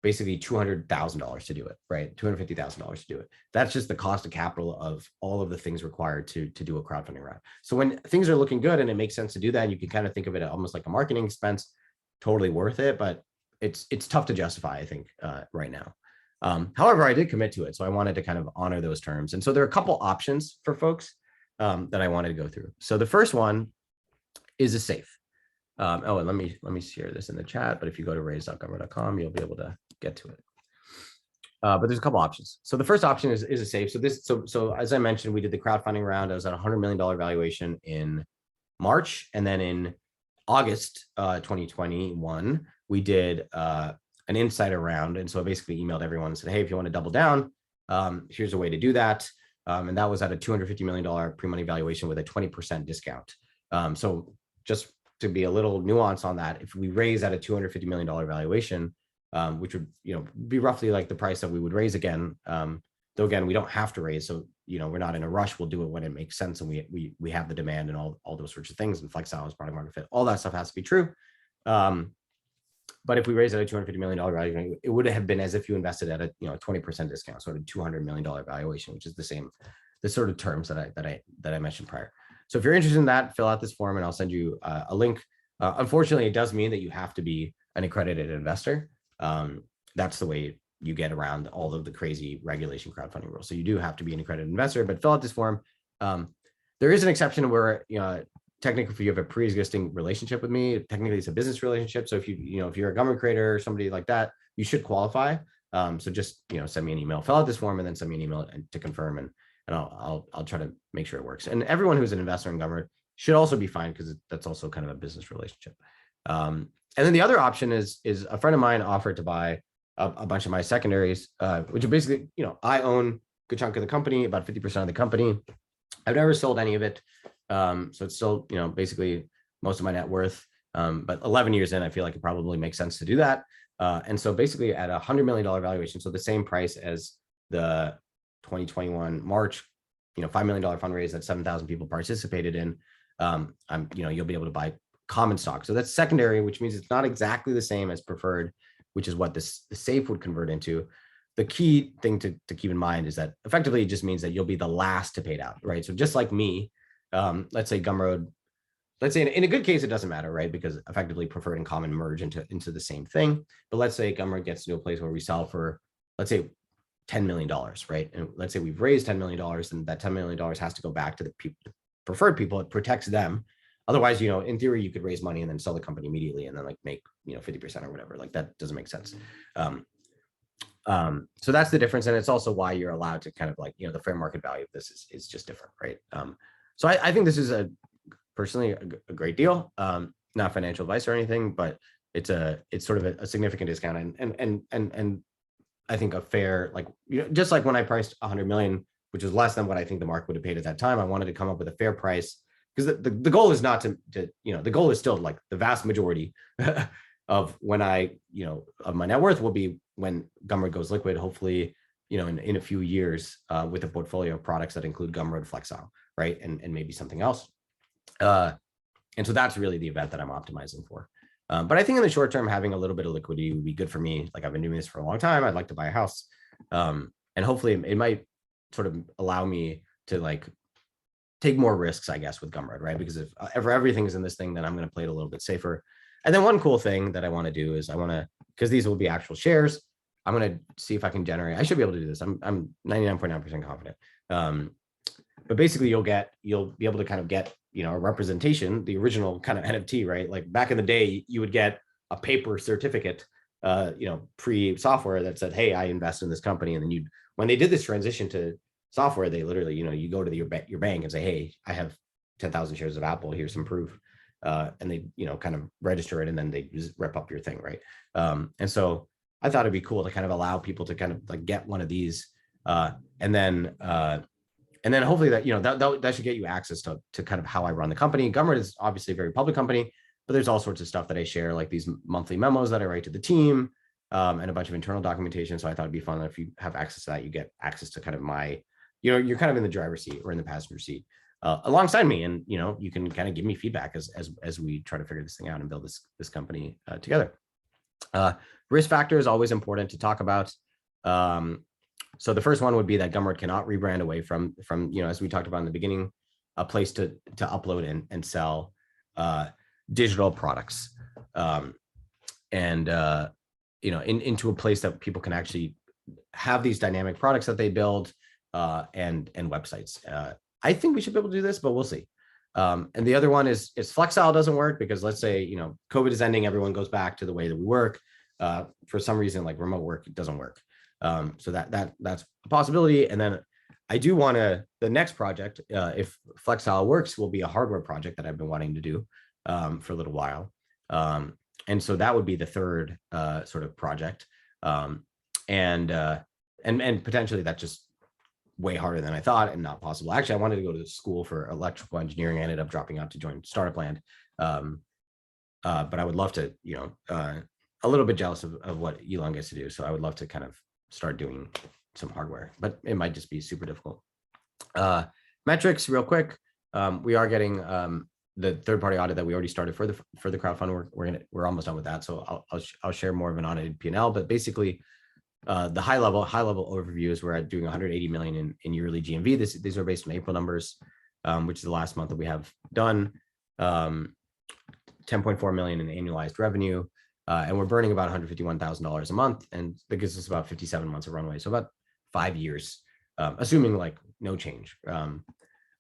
[SPEAKER 1] basically $200,000 to do it, right? $250,000 to do it. That's just the cost of capital of all of the things required to do a crowdfunding round. So when things are looking good and it makes sense to do that, you can kind of think of it almost like a marketing expense, totally worth it, but it's tough to justify, I think, right now. However, I did commit to it, so I wanted to kind of honor those terms. And so there are a couple options for folks that I wanted to go through. So the first one is a SAFE. And let me share this in the chat, but if you go to raise.gumroad.com, you'll be able to get to it. But there's a couple options. So the first option is a SAFE. So as I mentioned, we did the crowdfunding round. I was at $100 million valuation in March, and then in August 2021, we did an insider round. And so I basically emailed everyone and said, hey, if you want to double down, here's a way to do that. And that was at a $250 million pre-money valuation with a 20% discount. So just to be a little nuance on that, if we raise at a $250 million valuation, which would, be roughly like the price that we would raise again, though again, we don't have to raise. So, we're not in a rush. We'll do it when it makes sense. And we have the demand and all those sorts of things, and Flexile is product market fit. All that stuff has to be true. But if we raise at a $250 million valuation, it would have been as if you invested at a 20% discount, sort of $200 million valuation, which is the sort of terms that I mentioned prior. So if you're interested in that, fill out this form and I'll send you a link. Unfortunately, it does mean that you have to be an accredited investor. That's the way you get around all of the crazy regulation crowdfunding rules. So you do have to be an accredited investor, but fill out this form. There is an exception where, technically, if you have a pre-existing relationship with me, technically it's a business relationship. So if if you're a Gumroad creator or somebody like that, you should qualify. So just, send me an email, fill out this form, and then send me an email to confirm, and I'll try to make sure it works. And everyone who's an investor in Gumroad should also be fine, because that's also kind of a business relationship. And then the other option is a friend of mine offered to buy a bunch of my secondaries, which are basically, I own a good chunk of the company, about 50% of the company. I've never sold any of it. So it's still, basically most of my net worth. But 11 years in, I feel like it probably makes sense to do that. And so basically at a $100 million valuation, so the same price as the 2021 March, $5 million fundraise that 7,000 people participated in, you'll be able to buy common stock. So that's secondary, which means it's not exactly the same as preferred, which is what the SAFE would convert into. The key thing to keep in mind is that effectively it just means that you'll be the last to pay it out, right? So just like me, let's say Gumroad, let's say in a good case, it doesn't matter, right? Because effectively preferred and common merge into the same thing. But let's say Gumroad gets to a place where we sell for, let's say, $10 million, right? And let's say we've raised $10 million, and that $10 million has to go back to the preferred people. It protects them. Otherwise, in theory, you could raise money and then sell the company immediately and then like make, 50% or whatever. Like, that doesn't make sense. So that's the difference. And it's also why you're allowed to kind of like, the fair market value of this is just different, right? So I think this is personally a great deal. Not financial advice or anything, but it's sort of a significant discount, and I think a fair, like, just like when I priced 100 million, which was less than what I think the market would have paid at that time, I wanted to come up with a fair price, because the goal is not to the goal is still, like, the vast majority of when of my net worth will be when Gumroad goes liquid, hopefully, in a few years, with a portfolio of products that include Gumroad, Flexile, right? And maybe something else. And so that's really the event that I'm optimizing for. But I think in the short term, having a little bit of liquidity would be good for me. Like I've been doing this for a long time. I'd like to buy a house. And hopefully it might sort of allow me to like take more risks, I guess, with Gumroad, right? Because if everything is in this thing, then I'm going to play it a little bit safer. And then one cool thing that I want to do is I want to, because these will be actual shares, I'm going to see if I can generate, I should be able to do this. I'm 99.9% confident. But basically you'll be able to kind of get, you know, a representation, the original kind of NFT, right? Like back in the day, you would get a paper certificate, you know, pre-software that said, hey, I invest in this company. And then when they did this transition to software, they literally, you know, you go to your bank and say, hey, I have 10,000 shares of Apple, here's some proof. And they, you know, kind of register it, and then they just rep up your thing, right? And so I thought it'd be cool to kind of allow people to kind of like get one of these, and then hopefully that, you know, that should get you access to kind of how I run the company. Gumroad is obviously a very public company, but there's all sorts of stuff that I share, like these monthly memos that I write to the team, and a bunch of internal documentation. So I thought it'd be fun that if you have access to that, you get access to kind of my, you know, you're kind of in the driver's seat or in the passenger seat alongside me, and you know, you can kind of give me feedback as we try to figure this thing out and build this company together. Risk factor is always important to talk about. So the first one would be that Gumroad cannot rebrand away from, you know, as we talked about in the beginning, a place to upload and sell digital products, and you know, into a place that people can actually have these dynamic products that they build, and websites. I think we should be able to do this, but we'll see. And the other one is Flexile doesn't work because let's say, you know, COVID is ending, everyone goes back to the way that we work. For some reason, like remote work, it doesn't work. So that's a possibility. And then I do want to, the next project, if Flexile works, will be a hardware project that I've been wanting to do for a little while. And so that would be the third sort of project. And potentially that's just way harder than I thought and not possible. Actually, I wanted to go to school for electrical engineering. I ended up dropping out to join Startup Land. But I would love to, you know, a little bit jealous of what Elon gets to do. So I would love to kind of start doing some hardware, but it might just be super difficult. Metrics real quick. We are getting the third-party audit that we already started for the crowdfund. We're almost done with that. So I'll share more of an audited P&L, but basically the high level overview is we're at doing 180 million in yearly GMV. These are based on April numbers, which is the last month that we have done. 10.4 million in annualized revenue. And we're burning about $151,000 a month, and that gives us about 57 months of runway. So about 5 years, assuming like no change.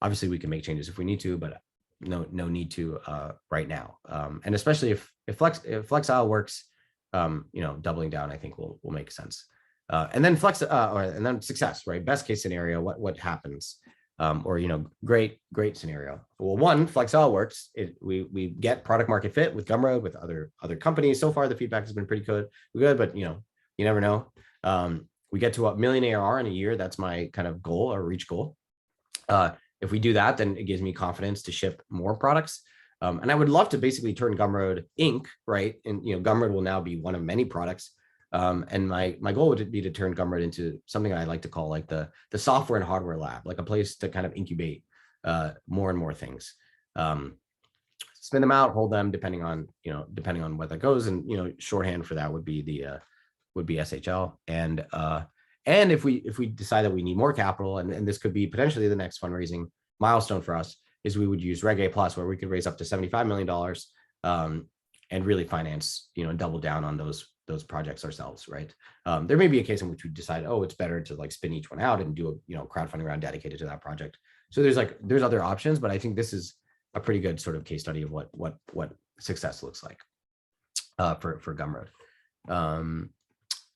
[SPEAKER 1] Obviously we can make changes if we need to, but no need to right now. And especially if Flexile works, you know, doubling down, I think will make sense. And then and then success, right? Best case scenario, what happens? Or, you know, great scenario. Well, one, Flexile works. We get product market fit with Gumroad, with other companies. So far, the feedback has been pretty good, but you know, you never know. We get to $1 million ARR in a year. That's my kind of goal or reach goal. If we do that, then it gives me confidence to ship more products. And I would love to basically turn Gumroad Inc., right? And, you know, Gumroad will now be one of many products. And my goal would be to turn Gumroad into something I like to call like the software and hardware lab, like a place to kind of incubate more and more things. Spin them out, hold them, depending on what that goes. And, you know, shorthand for that would be SHL. And if we decide that we need more capital, and this could be potentially the next fundraising milestone for us, is we would use Reg A Plus, where we could raise up to $75 million and really finance, you know, double down on those projects ourselves, right? There may be a case in which we decide, oh, it's better to like spin each one out and do a, you know, crowdfunding round dedicated to that project. So there's other options, but I think this is a pretty good sort of case study of what success looks like for Gumroad.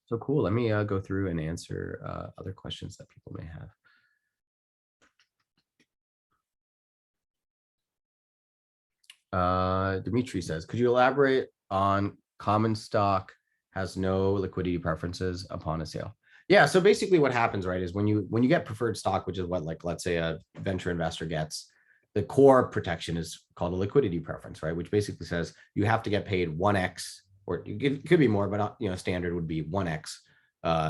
[SPEAKER 1] So cool. Let me go through and answer other questions that people may have. Dimitri says, could you elaborate on common stock has no liquidity preferences upon a sale? Yeah, so basically what happens, right, is when you get preferred stock, which is what, like, let's say a venture investor gets, the core protection is called a liquidity preference, right, which basically says you have to get paid 1x, or it could be more, but, you know, standard would be 1x.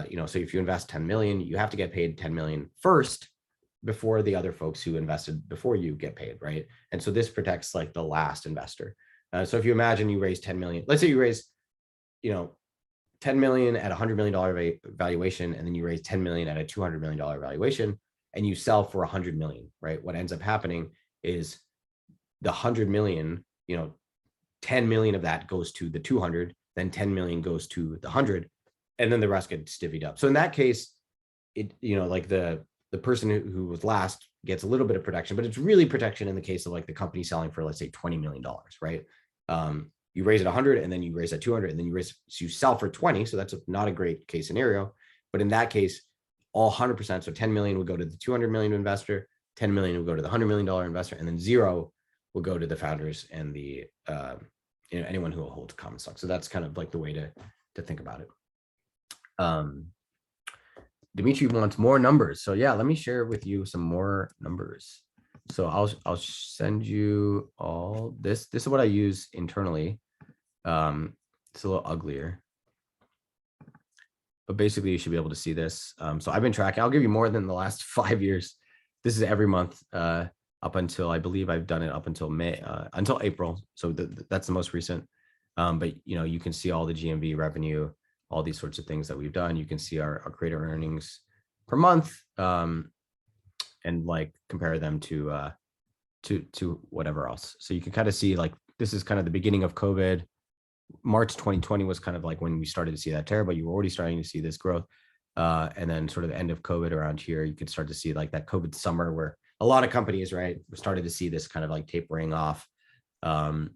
[SPEAKER 1] You know, so if you invest 10 million, you have to get paid 10 million first before the other folks who invested before you get paid, right? And so this protects like the last investor. So if you imagine you raise 10 million, let's say you raise, 10 million at $100 million valuation, and then you raise 10 million at a $200 million valuation, and you sell for 100 million, right? What ends up happening is the 100 million, 10 million of that goes to the 200, then 10 million goes to the 100, and then the rest gets divvied up. So in that case, it, like the person who was last gets a little bit of protection, but it's really protection in the case of like the company selling for, let's say, $20 million, right? You raise it 100, and then you raise at 200, and then you sell for 20. So that's not a great case scenario. But in that case, all 100%, so 10 million would go to the 200 million investor, 10 million would go to the $100 million investor, and then 0 will go to the founders and the anyone who holds common stock. So that's kind of like the way to think about it. Dimitri wants more numbers. So yeah, let me share with you some more numbers. So I'll send you all this. This is what I use internally. It's a little uglier, but basically you should be able to see this. So I've been tracking. I'll give you more than the last 5 years. This is every month up until, I believe I've done it up until until April. So that's the most recent. But you can see all the GMV revenue, all these sorts of things that we've done. You can see our creator earnings per month, and like compare them to whatever else. So you can kind of see, like, this is kind of the beginning of COVID. March 2020 was kind of like when we started to see that tear, but you were already starting to see this growth. And then sort of the end of COVID around here, you could start to see like that COVID summer where a lot of companies, right, started to see this kind of like tapering off. And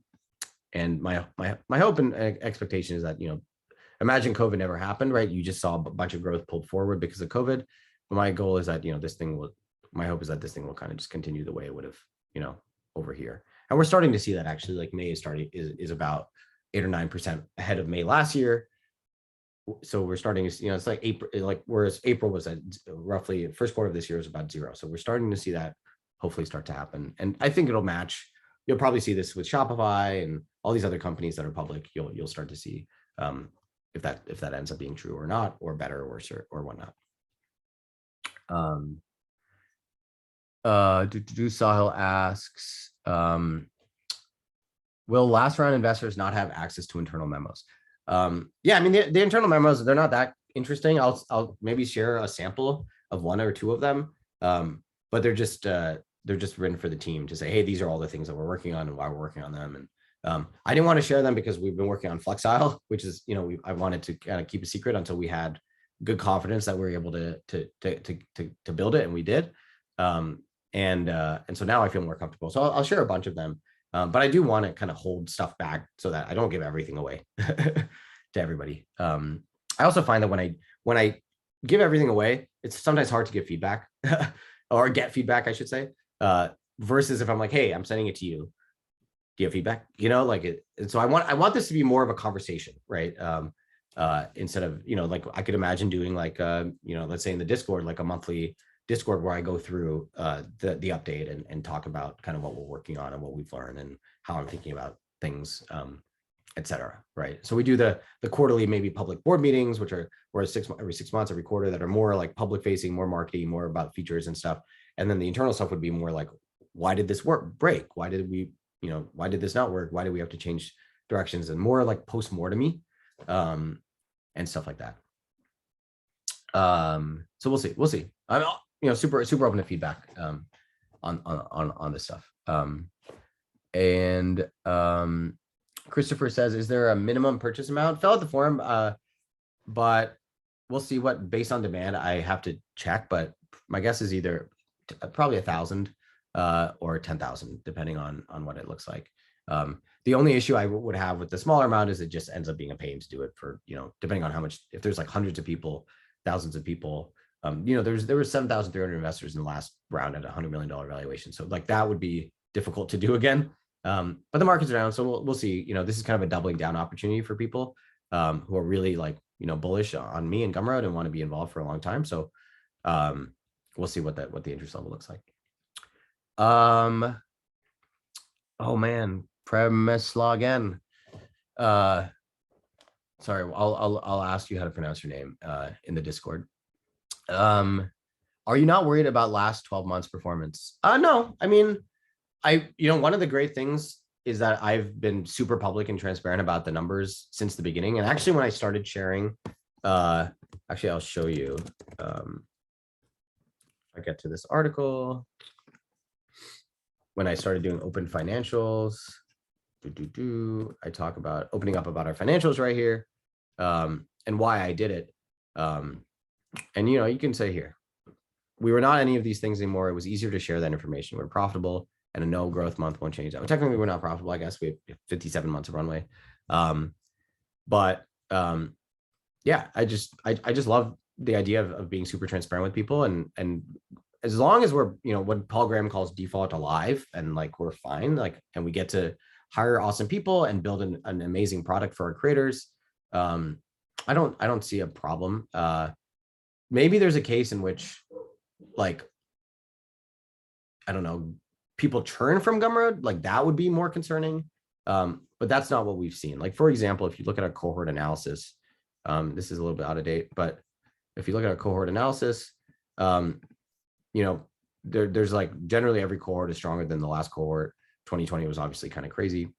[SPEAKER 1] my hope and expectation is that, imagine COVID never happened, right? You just saw a bunch of growth pulled forward because of COVID. But my goal is that, my hope is that this thing will kind of just continue the way it would have, over here. And we're starting to see that actually, like May is about 8 or 9% ahead of May last year. So we're starting to, it's like April, like whereas April was at roughly first quarter of this year was about 0. So we're starting to see that hopefully start to happen. And I think it'll match. You'll probably see this with Shopify and all these other companies that are public. You'll start to see if that ends up being true or not, or better or worse or whatnot. Sahil asks, will last round investors not have access to internal memos? Yeah, I mean, the internal memos, they're not that interesting. I'll maybe share a sample of 1 or 2 of them, but they're just written for the team to say, hey, these are all the things that we're working on and why we're working on them. And I didn't want to share them because we've been working on Flexile, which is, I wanted to kind of keep a secret until we had good confidence that we were able to build it, and we did. And so now I feel more comfortable. So I'll share a bunch of them. But I do want to kind of hold stuff back so that I don't give everything away to everybody. I also find that when I give everything away, it's sometimes hard to give feedback or get feedback, I should say, versus if I'm like, hey, I'm sending it to you. Do you have feedback? Like it. And so I want this to be more of a conversation, right? Instead of, like I could imagine doing like, let's say in the Discord, like a monthly Discord where I go through the update and talk about kind of what we're working on and what we've learned and how I'm thinking about things, et cetera, right? So we do the quarterly, maybe public board meetings, which are every 6 months, every quarter, that are more like public facing, more marketing, more about features and stuff. And then the internal stuff would be more like, why did this break? Why did we, why did this not work? Why did we have to change directions? And more like post-mortem-y, and stuff like that. So we'll see. I'm super open to feedback on this stuff. And Christopher says, is there a minimum purchase amount? Fill out the form, but we'll see what, based on demand, I have to check, but my guess is either probably 1,000 or 10,000, depending on what it looks like. The only issue I would have with the smaller amount is it just ends up being a pain to do it for, depending on how much, if there's like hundreds of people, thousands of people, there was 7,300 investors in the last round at $100 million valuation. So like that would be difficult to do again. But the market's down, so we'll see. This is kind of a doubling down opportunity for people who are really like, bullish on me and Gumroad and want to be involved for a long time. So we'll see what the interest level looks like. Oh man, Premesla again. Sorry, I'll ask you how to pronounce your name in the Discord. Are you not worried about last 12 months performance? No, I mean, one of the great things is that I've been super public and transparent about the numbers since the beginning. And actually, when I started sharing, actually, I'll show you. I get to this article. When I started doing open financials, I talk about opening up about our financials right here, and why I did it. And you can say here, we were not any of these things anymore. It was easier to share that information. We're profitable, and a no growth month won't change that. Well, technically, we're not profitable. I guess we have 57 months of runway. Yeah, I just love the idea of being super transparent with people, and as long as we're what Paul Graham calls default alive, and like we're fine, like, and we get to hire awesome people and build an amazing product for our creators. I don't see a problem. Maybe there's a case in which, like, I don't know, people churn from Gumroad, like that would be more concerning. But that's not what we've seen. Like, for example, if you look at our cohort analysis, this is a little bit out of date, but if you look at our cohort analysis, there's like generally every cohort is stronger than the last cohort. 2020 was obviously kind of crazy.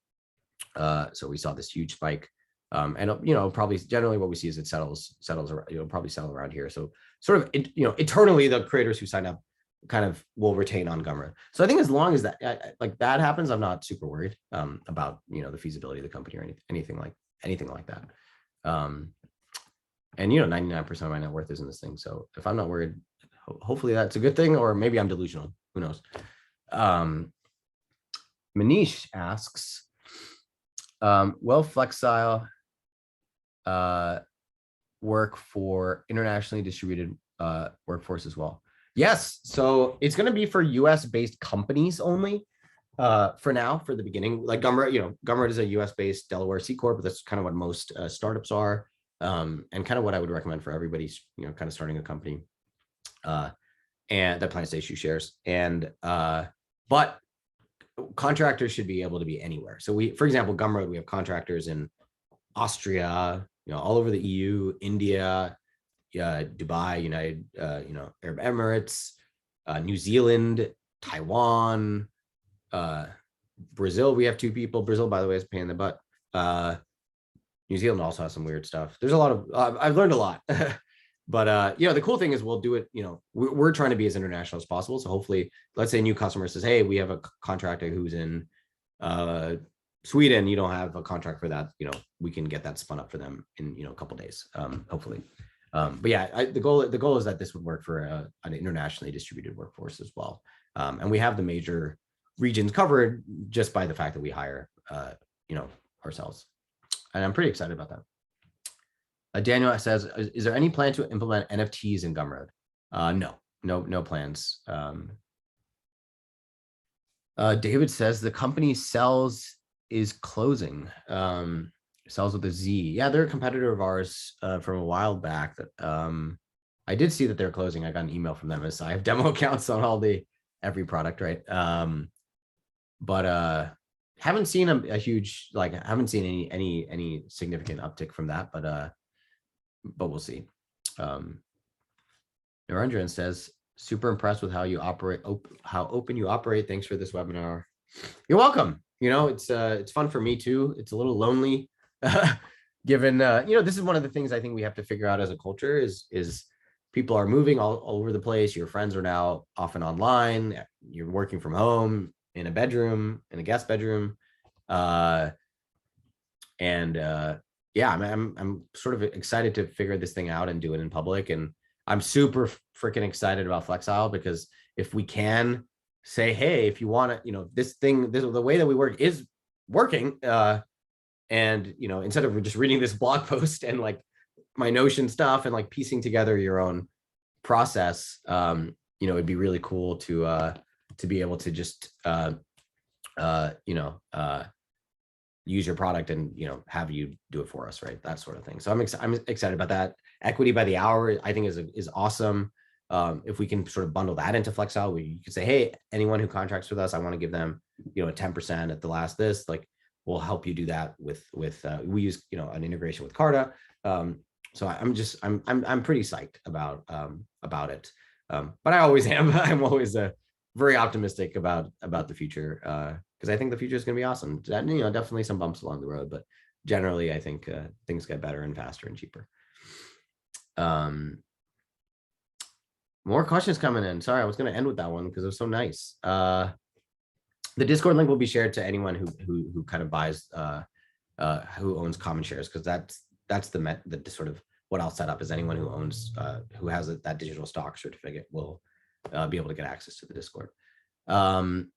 [SPEAKER 1] So we saw this huge spike. And probably generally what we see is it settles around, probably settle around here. So sort of, eternally the creators who sign up kind of will retain on Gumroad. So I think as long as that like that happens, I'm not super worried about the feasibility of the company or anything like that. And 99% of my net worth is in this thing. So if I'm not worried, hopefully that's a good thing, or maybe I'm delusional. Who knows? Manish asks, will Flexile work for internationally distributed workforce as well? Yes. So it's going to be for US based companies only for now, for the beginning. Like Gumroad, Gumroad is a US based Delaware C Corp, but that's kind of what most startups are, and kind of what I would recommend for everybody, kind of starting a company and that plans to issue shares. And but contractors should be able to be anywhere. So for example, Gumroad, we have contractors in Austria, all over the EU, India, Dubai, United, Arab Emirates, New Zealand, Taiwan, Brazil. We have 2 people. Brazil, by the way, is a pain in the butt. New Zealand also has some weird stuff. There's a lot of, I've learned a lot. But the cool thing is we'll do it, we're trying to be as international as possible. So hopefully, let's say a new customer says, hey, we have a contractor who's in Sweden, you don't have a contract for that, we can get that spun up for them in a couple of days, hopefully. But yeah, the goal is that this would work for an internationally distributed workforce as well. And we have the major regions covered just by the fact that we hire ourselves. And I'm pretty excited about that. Daniel says, is there any plan to implement NFTs in Gumroad? No plans. David says the company Sells is closing. Sells with a Z. Yeah, they're a competitor of ours from a while back. That I did see that they're closing. I got an email from them as I have demo accounts on every product, right? But haven't seen a huge, like, I haven't seen any significant uptick from that, but we'll see. Narendran says, super impressed with how you operate, how open you operate. Thanks for this webinar. You're welcome. It's fun for me too. It's a little lonely, given this is one of the things I think we have to figure out as a culture is people are moving all over the place. Your friends are now often online. You're working from home in a bedroom, in a guest bedroom, yeah, I'm sort of excited to figure this thing out and do it in public. And I'm super freaking excited about Flexile, because if we can say, hey, if you want to, the way that we work is working. And, instead of just reading this blog post and like my Notion stuff and like piecing together your own process, it'd be really cool to be able to just, use your product and have you do it for us, right? That sort of thing. So I'm excited about that. Equity by the hour, I think is awesome. If we can sort of bundle that into Flexile, where you can say, hey, anyone who contracts with us, I want to give them a 10% at the last this, like we'll help you do that with we use an integration with Carta. So I'm pretty psyched about it. But I always am. I'm always very optimistic about the future, because I think the future is going to be awesome. Definitely some bumps along the road, but generally, I think things get better and faster and cheaper. More questions coming in. Sorry, I was going to end with that one because it was so nice. The Discord link will be shared to anyone who kind of buys, who owns common shares, because that's the sort of what I'll set up is anyone who owns, who has that digital stock certificate will be able to get access to the Discord. Pratham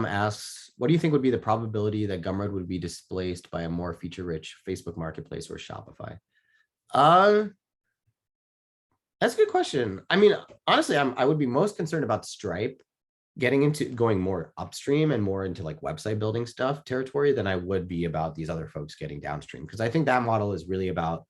[SPEAKER 1] asks, what do you think would be the probability that Gumroad would be displaced by a more feature-rich Facebook Marketplace or Shopify? That's a good question. I mean, honestly, I would be most concerned about Stripe going more upstream and more into like website building stuff territory than I would be about these other folks getting downstream. Because I think that model is really about,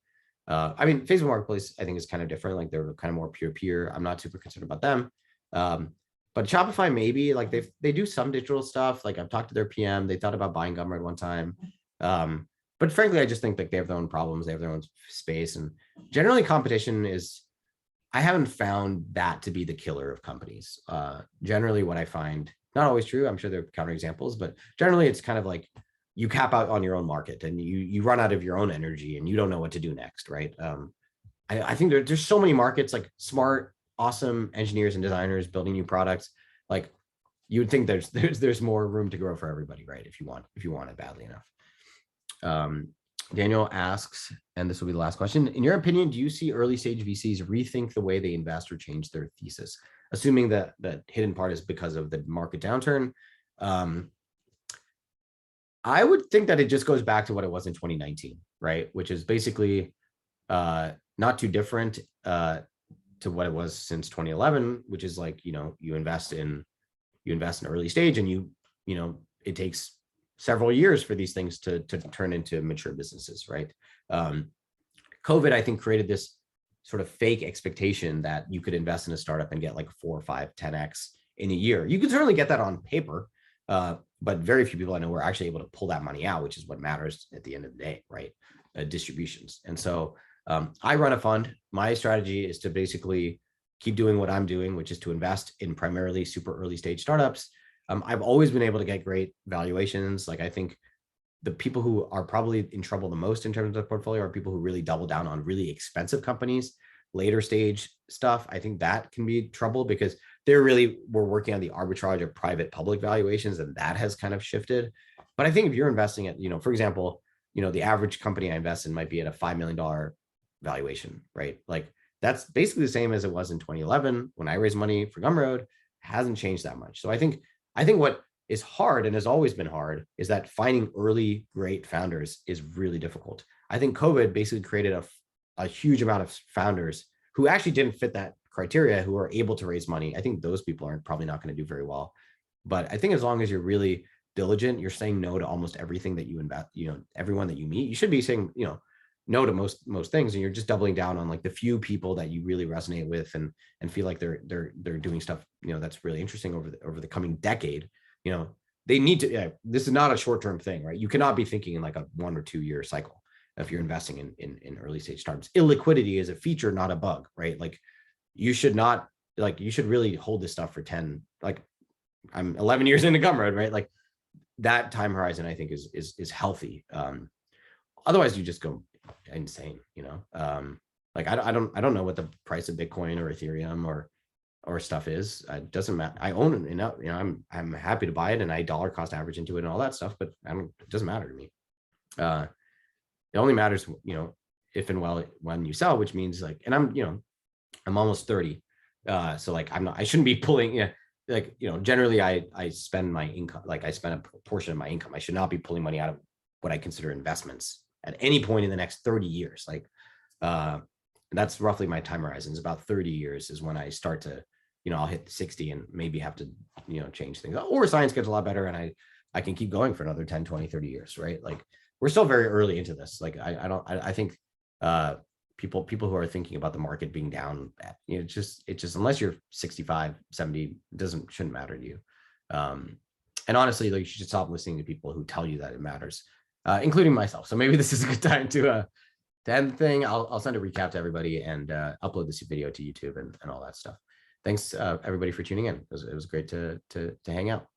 [SPEAKER 1] I mean, Facebook Marketplace, I think is kind of different. Like they're kind of more peer-to-peer. I'm not super concerned about them. But Shopify, maybe like they do some digital stuff. Like I've talked to their PM. They thought about buying Gumroad one time. But frankly, I just think like they have their own problems. They have their own space. And generally competition is, I haven't found that to be the killer of companies. Generally what I find, not always true, I'm sure there are counterexamples, but generally it's kind of like you cap out on your own market and you run out of your own energy and you don't know what to do next, right? I think there's so many markets, like smart, awesome engineers and designers building new products. Like you would think there's more room to grow for everybody, right? If you want it badly enough. Daniel asks, and this will be the last question. In your opinion, do you see early stage VCs rethink the way they invest or change their thesis? Assuming that the hidden part is because of the market downturn. I would think that it just goes back to what it was in 2019, right? Which is basically not too different to what it was since 2011, which is like, you invest in early stage and it takes several years for these things to turn into mature businesses, right? COVID, I think, created this sort of fake expectation that you could invest in a startup and get like 4, 5, 10x in a year. You can certainly get that on paper, but very few people I know were actually able to pull that money out, which is what matters at the end of the day, right? Distributions. And so I run a fund. My strategy is to basically keep doing what I'm doing, which is to invest in primarily super early stage startups. I've always been able to get great valuations. Like I think the people who are probably in trouble the most in terms of the portfolio are people who really double down on really expensive companies, later stage stuff. I think that can be trouble because we're working on the arbitrage of private public valuations, and that has kind of shifted. But I think if you're investing at, for example, the average company I invest in might be at a $5 million valuation, right? Like that's basically the same as it was in 2011 when I raised money for Gumroad. It hasn't changed that much. So I think what is hard and has always been hard is that finding early great founders is really difficult. I think COVID basically created a huge amount of founders who actually didn't fit that criteria, who are able to raise money. I think those people are probably not going to do very well. But I think as long as you're really diligent, you're saying no to almost everything that you invest, everyone that you meet, you should be saying, no to most things. And you're just doubling down on like the few people that you really resonate with and feel like they're doing stuff, that's really interesting over the coming decade. They need to, this is not a short-term thing, right? You cannot be thinking in like a 1 or 2 year cycle if you're investing in early stage startups. Illiquidity is a feature, not a bug, right? Like you should really hold this stuff for 10, like I'm 11 years into Gumroad, right? Like that time horizon, I think is healthy. Otherwise you just go insane, like I don't know what the price of Bitcoin or Ethereum or stuff is. It doesn't matter. I own it, I'm happy to buy it and I dollar cost average into it and all that stuff, but it doesn't matter to me. It only matters, if and when you sell, which means like, and I'm almost 30. So like I shouldn't be pulling, generally I spend my income, like I spend a portion of my income. I should not be pulling money out of what I consider investments at any point in the next 30 years. Like, that's roughly my time horizon. Is about 30 years is when I start to, I'll hit 60 and maybe have to, change things, or science gets a lot better and I can keep going for another 10, 20, 30 years, right? Like we're still very early into this. Like I think people who are thinking about the market being down, it just unless you're 65, 70, shouldn't matter to you. And honestly, like you should stop listening to people who tell you that it matters, including myself. So maybe this is a good time to to end the thing, I'll send a recap to everybody and upload this video to YouTube and all that stuff. Thanks everybody for tuning in. It was great to hang out.